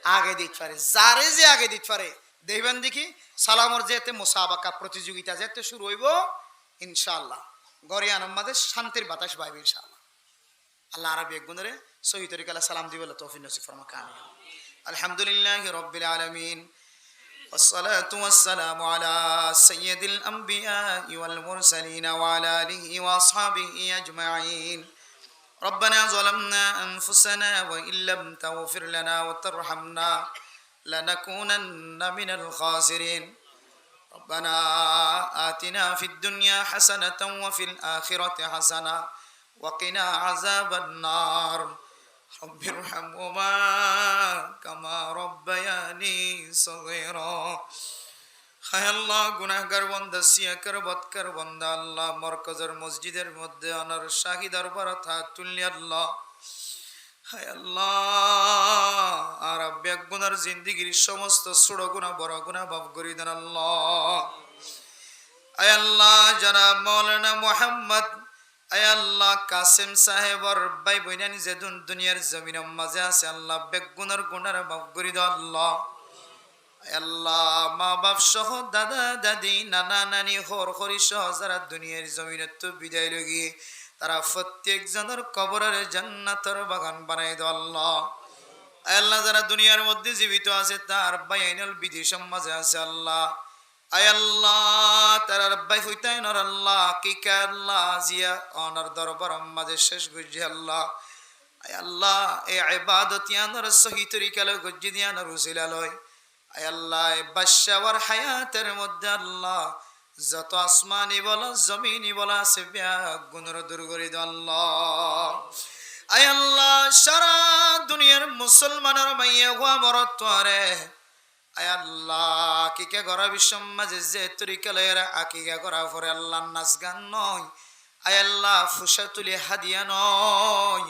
[SPEAKER 1] আগে দিতে পারে যারে যে আগে দিতে পারে দেখবেন দেখি সালামর যেতে মুসাবাকা প্রতিযোগিতা যেতে শুরু হইব ইনশাআল্লাহ গরিয়ান মাঝে শান্তির বাতাস বাইবে ইনশাআল্লাহ আল্লাহ আরবি এক গুণরে সহি তরিকা সালাম দিবে তৌফিক নসিব ফরমা কামিল আলহামদুলিল্লাহি রাব্বিল আলামিন والصلاة والسلام على سيد الأنبياء والمرسلين وعلى آله وأصحابه أجمعين ربنا ظلمنا أنفسنا وإن لم تغفر لنا وترحمنا لنكونن من الخاسرين ربنا آتنا في الدنيا حسنة وفي الآخرة حسنة وقنا عذاب النار رب ارحمهما كما ربياني صغيرا হায় আল্লাহ গুনাহগার বান্দা সিয়াকার বদকার বান্দা আল্লাহ মরকজের মসজিদের মধ্যে অনার শাহী দরবার হাত তুললি আল্লাহ হায় আল্লাহ আর আব্যাক গুনার জিন্দিগির সমস্ত ছোট গুনাহ বড় গুনাহ মাফ করে দেন আল্লাহ আয় আল্লাহ জনাব মাওলানা মুহাম্মদ আয় আল্লাহ কাসেম সাহেবর ভাই বইনানি যে দুনিয়ার জমিনের মাঝে আছে আল্লাহ বেগুনার গুনার মাফ করে দাও আল্লাহ আয় আল্লাহ মা বাপ সহ দাদা দাদি নানা নানি হর হরি সহ যারা দুনিয়ার জমিনে তো বিদায় লগিয়ে তারা প্রত্যেক জনের কবরের জান্নাতের বাগান বানাই দাও আল্লাহ আয় আল্লাহ যারা দুনিয়ার মধ্যে জীবিত আছে তার বাইনাল বিদেশের মাঝে আছে আল্লাহ আয় আল্লাহ তার আব্বাই হইতাই নর আল্লাহ কি কা আল্লাহ জিয়া অনার দরবার মাঝে শেষ গুজি আল্লাহ আয় আল্লাহ এই ইবাদত ইয়ানর সহি তরিকা লয় গুজি দিয়ানর উসিলা লয় আয় আল্লাহ বাদশাহর হায়াতের মধ্যে আল্লাহ যত আসমানি বলা জমিনি বলা আছে ব্যাগ গুণর দূর করে দাও আল্লাহ আয় আল্লাহ সারা দুনিয়ার মুসলমানের মাইয়া হওয়া মরত তোরে আয় আল্লাহ আকিকা করা বিশ্ব মাঝে যে তরিকা লয়েরা আকিকা করা পরে আল্লাহ নাচ গান নয় আয় আল্লাহ ফুসা তুলি হাদিয়া নয়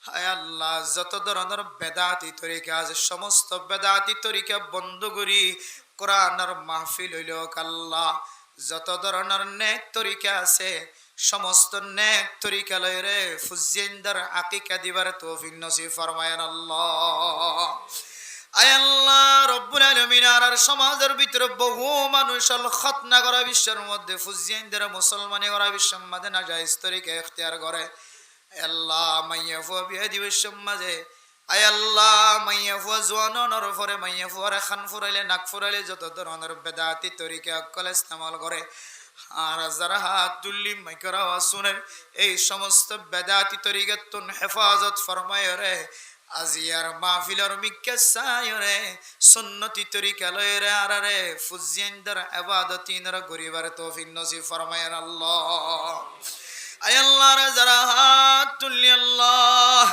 [SPEAKER 1] হায় আল্লাহ যত ধরনের বেদাতি তরিকা আছে সমস্ত বেদাতি তরিকা বন্ধ করি কোরআনের মাহফিল হইল আল্লাহ। যত ধরনের নেক তরিকা আছে সমস্ত নেক তরিকা লয়রে ফুজিন্দার আকিকা দিবার তৌফিক নসিব ফরমায়েন আল্লাহ। আয় আল্লাহ রব্বুল আলামিন আর সমাজের ভিতরে বহু মানুষ আল খতনা করা বিশ্বের মধ্যে ফুজিন্দার মুসলমানি করা বিশ্বের মধ্যে না জায়েজ তরিকা ইখতিয়ার করে। আল্লাহ মাইয়া ফুয়া বিয়া দিবে সমাজে আয় আল্লাহ মাইয়া ফুয়া জোয়ানো নরফরে মাইয়া ফুয়ারে খান ফুরাইলে নাক ফুরাইলে যত ধরনের বেদাতি তরিকা অকল ইস্তেমাল করে আর যারা হাত তুল্লি মাইকরা শুনে এই সমস্ত বেদাতি তরিকাতুন হেফাজত ফরমায় রে আজিয়ার মাহফিলর মিক্কে চায় রে সুন্নতি তরিকা লয় রে আর রে ফুজিয়ানদার ইবাদতিনর গরিবার তৌফিক নসিব ফরমায় আল্লাহ। আয় আল্লাহ রে যারা হাত তুল্লি আল্লাহ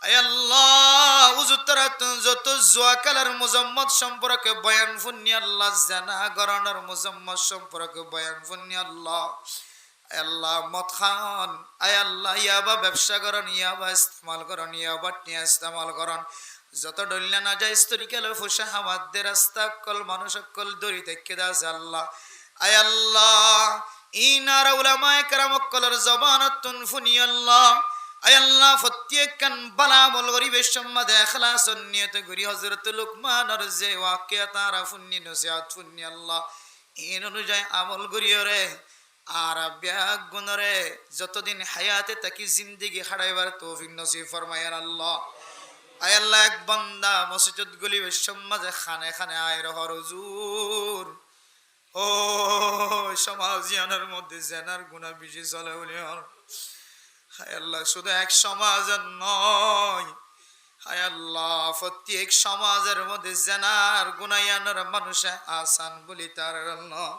[SPEAKER 1] আয় আল্লাহ উজুতরাত যত জোয়াকালার মুজাম্মদ সম্পর্কে বয়ান ফুন্নি আল্লাহ জানা গরানোর মুজাম্মদ সম্পর্কে বয়ান ফুন্নি আল্লাহ। আয় আল্লাহ মদ খান আয় আল্লাহ ইয়াবা ব্যবসা করেন ইয়াবা ইস্তেমাল করেন ইয়াবা টিয়া ইস্তেমাল করেন যত ডল্লা না যায় স্তরিকালে ফুসা হামাদের রাস্তা কল মানুষ কল দড়ি থেকে দাস আল্লাহ। আয় আল্লাহ ইনারা উলামায়ে কেরাম কলর জবানাতুন ফুনি আল্লাহ। আয় আল্লাহ প্রত্যেকখান বালা আমল গরিবের সম্মাদে ইখলাস নিয়ত করি হযরত লুকমানের যে ওয়াকিয়া তারা ফুন্নি নসিহত ফুন্নি আল্লাহ এই অনুযায়ী আমল করিও রে আর ব্যাগ গুণরে যতদিন হায়াতে তাকি জিন্দেগি হারাইবার তৌফিক নসিব ফরমায়েন আল্লাহ। আয় আল্লাহ এক বান্দা মসজিদ গলিবের সম্মাদে খানে খানে আয় রহর হুজুর ও সমাজিয়ানের মধ্যে জেনার গুনাহ বেশি চলে বলে হায় আল্লাহ শুধু এক সমাজের নয় হায় আল্লাহ প্রত্যেক সমাজের মধ্যে জেনার গুনায়ানের মানুষ আসান বলি তার আল্লাহ।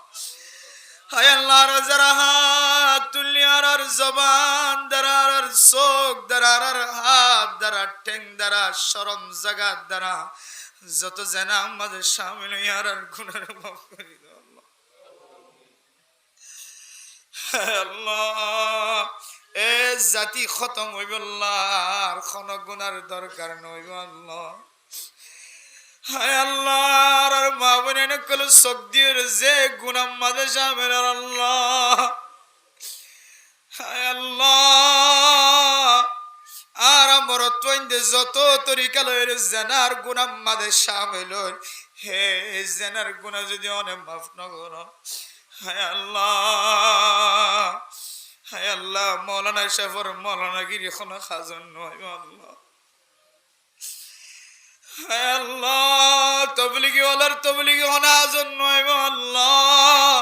[SPEAKER 1] হায় আল্লাহ যারা হাত তুলি আর জবান দ্বারা আর চোখ দ্বারা আর হাত দ্বারা ঠেং দ্বারা শরম জাগা দ্বারা যত জেনা আমাদের সামিল আর গুনার মাফ করে দাও আল্লাহ। হায় আল্লাহ এ জাতি খতম হইব আল্লাহ আর কোন গুনার দরকার নইব আল্লাহ। হায় আল্লাহ আর মা বোনেন কল সবদির যে গুনাহ মাঝে শামিল আল্লাহ। হায় আল্লাহ আর আমর তৈন্দে যত তরিকা লয়ের জেনার গুনাহ মাঝে শামিল হে জেনার গুনাহ যদি অনেক মাফ না করো হায় আল্লাহ। হায় আল্লাহ মৌলানা সাহেবের মৌলানাগিরি কোনো খাজন নয় আল্লাহ। হায় আল্লাহ তবলিগি ওয়ালার তবলিগি হনাজন নয় আল্লাহ।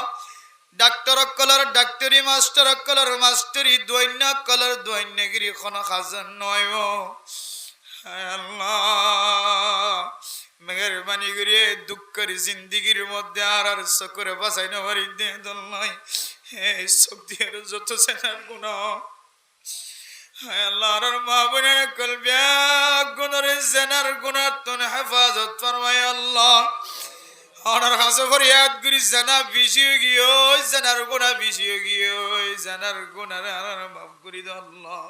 [SPEAKER 1] ডাক্তার কলার ডাক্তারি মাস্টার কলার মাস্টারি দৈন্য কলার দৈন্যগিরি কোনো খাজন নয়। হায় আল্লাহ মেহরবানি করে দুঃখের জিন্দিগির মধ্যে আর চকরে বাঁচাই না পারি দে নয় এই শক্তির যত সেনার গুনাহ হায় আল্লাহ আর মা বোনের কল ব্যাগ গুনার জেনার গুনার তুন হেফাজত ফরমায় আল্লাহ। ওনার কাছে ফরিয়াদ করি জানা বেশি গিয়ে জানার গুনাহ বেশি গিয়ে জানার গুনার আর মাফ করি দাও আল্লাহ।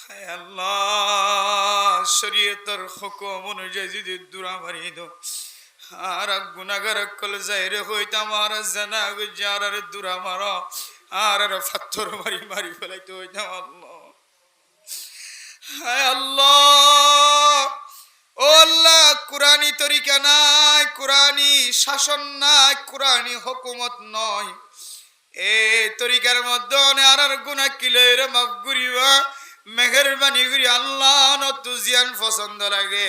[SPEAKER 1] হায় আল্লাহ শরীয়তের হুকুম অনুযায়ী যদি দূরা মারি দাও আর গুনাহগার কল যাইরে হইতাম আর জানা গুজার আর দূরা মারো আর পাথর মারি মারি ফেলাইতে হইতাম আল্লাহ। হায় আল্লাহ ও আল্লাহ কুরআনী তরিকা নাই কুরআনী শাসন নাই কুরআনী হুকুমত নয় এই তরিকার মধ্যে আর গুনাহ কিলের মাফ করিবা মেহেরবানি করি আল্লাহ নত জিয়ান পছন্দ লাগে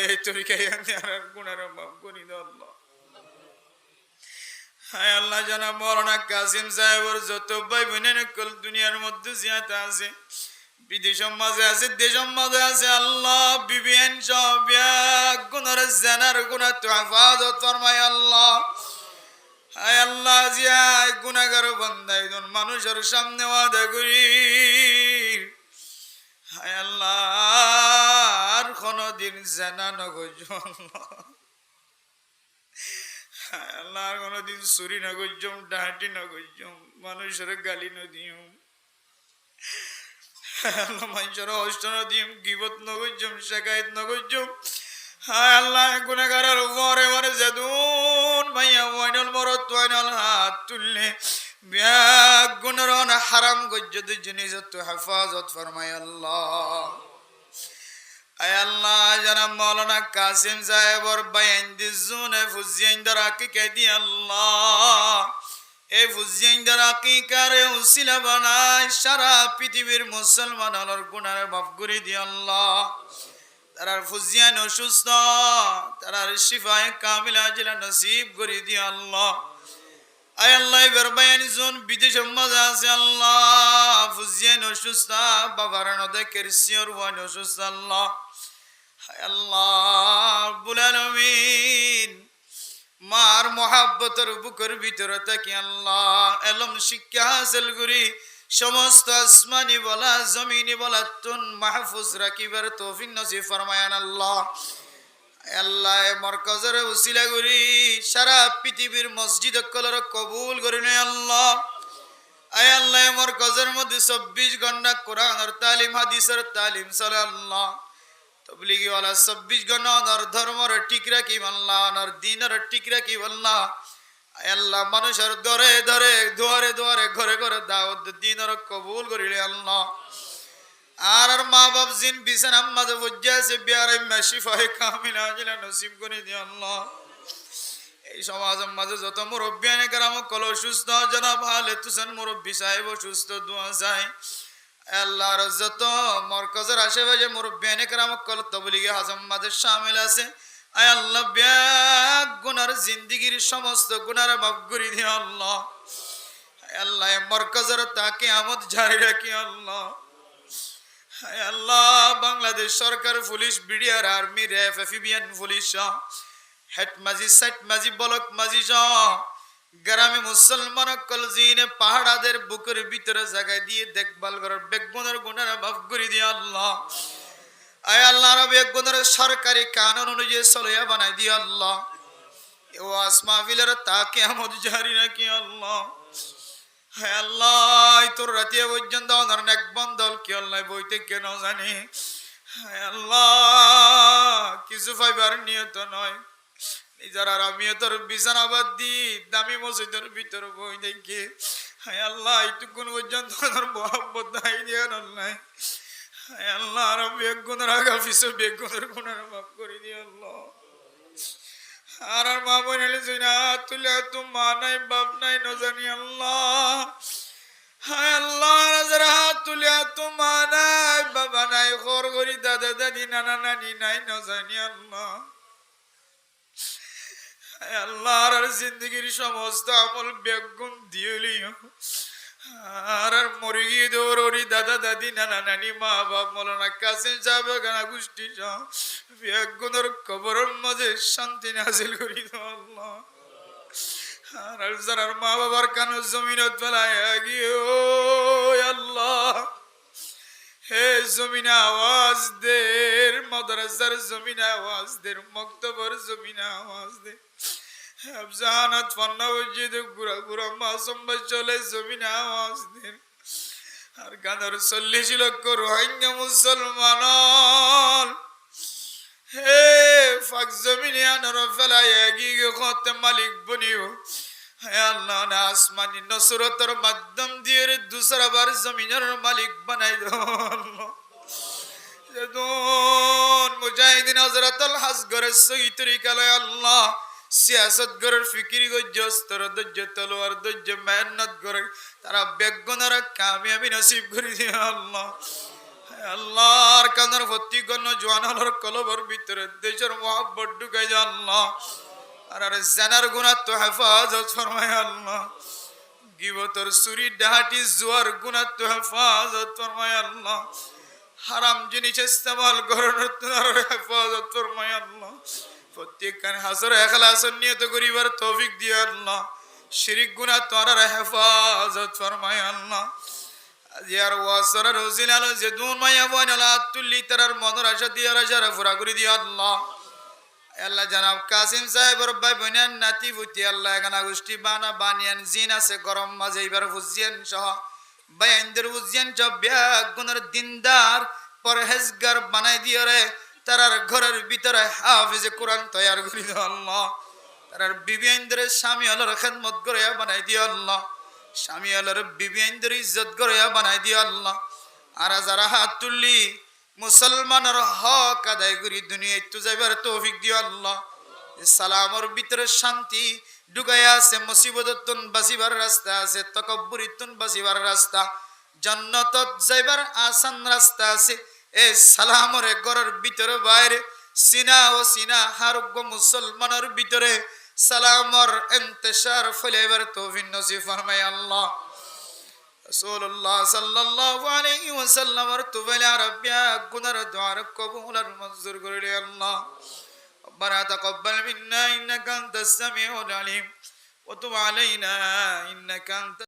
[SPEAKER 1] এই তরিকায় আর গুনার মাফ করি দাও আল্লাহ। হায় আল্লাহ জানা মৌলানা কাসিম সাহেবের যত ভাই বোনের কল দুনিয়ার মধ্যে জিয়াতে আছে বিদেশের মাঝে আছে দেশের মাঝে আছে আল্লাহ বিবিএন সব গুনার জানার গুনাহ তো হেফাজত ফরমায় আল্লাহ। হায় আল্লাহ জিয়া গুনাহগার বান্দাই দন মানুষের সামনে ওয়াদা করি হায় আল্লাহ আর কোনদিন জানা নগজ হায় আল্লাহ আর কোনদিন চুরি নগজম ডাহাটি নগজম মানুষের গালি নদিও আল্লাহ মানুষের অষ্টন দিম গিবত নগজম শেখায়ত নগজম হায় আল্লাহ গুনাহগারের উপরে ওরে জাদুন মাইয়া ওয়াইনাল মরত ওয়াইনাল হাত তুললে ব্যাগ গুনারন হারাম গজ্জত জিনিস তো হেফাজত ফরমায় আল্লাহ আয় আল্লাহ জনাব মাওলানা কাসিম সাহেবর বয়ান দিজুনে ফুজিয়ান দরাকি কে দি আল্লাহ এই ফুজিয়ান দরাকি কারে উসিলা বানায় সারা পৃথিবীর মুসলমানের গুনাহ মাফ করে দি আল্লাহ তারার ফুজিয়ান অসুস্থ তারার শিফায়ে কামিলা জিলা নসিব করে দি আল্লাহ আয় আল্লাহ এবার বয়ান জুন বিদেশে মাঝে আছে আল্লাহ ফুজিয়ান অসুস্থ বাবার নদে কেরসিয়র ওয়ান অসুস্থ আল্লাহ আল্লাহ রব্বুল আলামিন মার মোহাব্বতের বুকের ভিতরে থাকি আল্লাহ এলম শিক্ষা হাসিল করি সমস্ত আসমানি বলা জমিনি বলা তুন মাহফুজ রাখিবার তৌফিক নসিব ফরমায়ান আল্লাহ আল্লাহ মরকজের উসিলা করি সারা পৃথিবীর মসজিদ কলর কবুল করি নে আল্লাহ আয় আল্লাহ মরকজের মধ্যে 24 ঘন্টা কোরআনের তালিম হাদিসের তালিম চলে আল্লাহ তবলিগি ওয়ালা 24 ঘন্টা ধর্মের ঠিক রাখি আল্লাহ আর দ্বীনের ঠিক রাখি আল্লাহ আয় আল্লাহ মানুষের দরে দরে দুয়ারে দুয়ারে ঘরে ঘরে দাওয়াত দ্বীনের কবুল করিলে আল্লাহ আর মা বাপ জিন বিছানা মাঝে বজ্জা আছে বিয়ারে মাশিফায়ে কামিলা জিলা নসিব করে দি আল্লাহ এই সমাজের মাঝে যত মুরব্বিয়ানে کرام কল সুস্থ জনাব হালে তুসেন মুরব্বি সাহেব সুস্থ দোয়া চাই আল্লাহর যত মরকজের আশেপাশে মুরব্বিয়ানে کرام কল তবলিগে হাজম মাঝে শামিল আছে আয় আল্লাহ ব্যাগ গুনার জিন্দেগীর সমস্ত গুনার মাফ করে দি আল্লাহ আয় আল্লাহ মরকজের তাকে আমদ জারি রাখি আল্লাহ আয় আল্লাহ বাংলাদেশ সরকার police BDR army RAB FBN police head মাজি সাইট মাজি বলক মাজি গ্রামে মুসলমান কল জিনে পাহাড়াদের বুকের ভিতরে জায়গায় দিয়ে দেখভাল করার বেগবনের গুনার মাফ করে দি আল্লাহ আয় আল্লাহ রব বেগবনের সরকারি কানুন অনুযায়ী সলিয়া বানাই দি আল্লাহ ও আসমা ফিলের তাকে আমদ জারি রাখি আল্লাহ হায় আল্লাহ তোর রাতে পর্যন্ত অনার এক বন্ধল কি আল্লাহ বইতে কেন জানি হায় আল্লাহ কিছু পাইবার নিয়ত নয় নিজের আমিও তোর বিছানাবাদ দি দামি মসজিদের ভিতর বই দেখি হায় আল্লাহ এইটুকুন পর্যন্ত ওনার মোহাম্মত নাই দিয়ে আল্লাহ হায় আল্লাহ আর বেগুনের আগা পিছু বেগুনের গুণের মাফ করে দিয়ে আল্লাহ আর মা বোন না তুলে তো মা নাই বাপ নাই ন জানি আল্লাহ হায় আল্লাহ যারা তুলে তো মা নাই বাবা নাই ঘর ঘরি দাদা দাদি নানা নানি নাই ন জানি আল্লাহ হায় আল্লাহ আর জিন্দগির সমস্ত আমল বেগুন দিয়েলিও আর মরে গিয়ে দৌড়ি দাদা দাদি নানা নানি মা বাপ মৌলানা কাসিম সাহেব গানা গোষ্ঠী বেগুনের কবরের মাঝে শান্তি নাজিল করি দাও আল্লাহ আর যারা মা বাবার কানো জমিনত বেলায় গিয়ে ও আল্লাহ হে জমিনে আওয়াজ দের মাদ্রাসার জমিনে আওয়াজ দের মক্তবর জমিনে আওয়াজ দে জাহানাত ফান্না ওজিদ গুরা গুরা মাসুম চলে জমিনে আওয়াজ দের আর গানের 40 লক্ষ রোহিঙ্গা মুসলমান হে ফাক জমিনে আনর ফেলায় গিয়ে খতে মালিক বনিও হে আল্লাহ না আসমানি নসরতের মাধ্যম দিয়ে দুসরা বার জমিনের মালিক বানাই দাও যদুন মুজাহিদিন হযরতুল হাসগরের সহি তরিকা লয় আল্লাহ সিয়াসত গরের ফিকির গজ্জস্তর দজ্জ তলোয়ার দজ্জ মেহনত করে তারা বেগুনার কামিয়াবি নসিব করে দিয়ে আল্লাহ আল্লাহর কানের ভর্তি গণ জওয়ানর কলবর ভিতরে দেশের মোহাব্বত ঢুকাই যা আল্লাহ আর জানার গুনাহ তো হেফাজত ফরমায় আল্লাহ গিবতর সুরি ডাহাটি জুয়ার গুনাহ তো হেফাজত ফরমায় আল্লাহ হারাম জিনিস ইস্তেমাল করার হেফাজত ফরমায় আল্লাহ প্রত্যেক কান হাজর ইখলাস নিয়ত করিবার তৌফিক দিয়ে আল্লাহ শিরক গুনাহ তোর হেফাজত ফরমায় আল্লাহ আজিয়ার ওয়াসর রজিলাল জেদুন মায়া ওয়ানালা তুল্লি তারার মনের আশা দিয়ে রাজার পুরা করে দিয়ে আল্লাহ আল্লাহ জনাব কাসিম সাহেবের ভাই বোনের নাতি পুতি আল্লাহ গানা গোষ্ঠী বানা বানিয়ান জিন আছে গরম মাঝে এবার ফুজিয়ান সহ বাইন্দের উজিয়ান চব্যা গুণের দিনদার পরহেজগার বানাই দিও রে তারার ঘরের ভিতরে হাফিজে কোরআন তৈয়ার করি দিও আল্লাহ তারার বিবি আইনদের স্বামী আলোর খেদমত করে বানাই দিও আল্লাহ স্বামী আলোর বিবি আইনদের ইজ্জত করে বানাই দিও আল্লাহ আর যারা হাত তুললি মুসলমানের হক আদায় করি দুনিয়ায় তো যাইবার তৌফিক দিও আল্লাহ সালামর ভিতরে শান্তি ঢুকাইয়া আছে মুসিবততুন বাঁচিবার রাস্তা আছে তকব্বুরিতুন বাঁচিবার রাস্তা জান্নাতত যাইবার আসান রাস্তা আছে এ সালামর ঘরের ভিতরে বাইরে সিনা ও সিনা হারুগ্য মুসলমানের ভিতরে সালামর ইন্তেশার ফলাইবার তৌফিক নসিব ফরমায় আল্লাহ রাসূলুল্লাহ সাল্লাল্লাহু আলাইহি ওয়াসাল্লাম তুবাইলা রাব্বিয়া গুনার দুআর কবুল আর মঞ্জুর করে আল্লাহ ربنا تقبل منا إنك أنت السميع العليم وتب علينا إنك أنت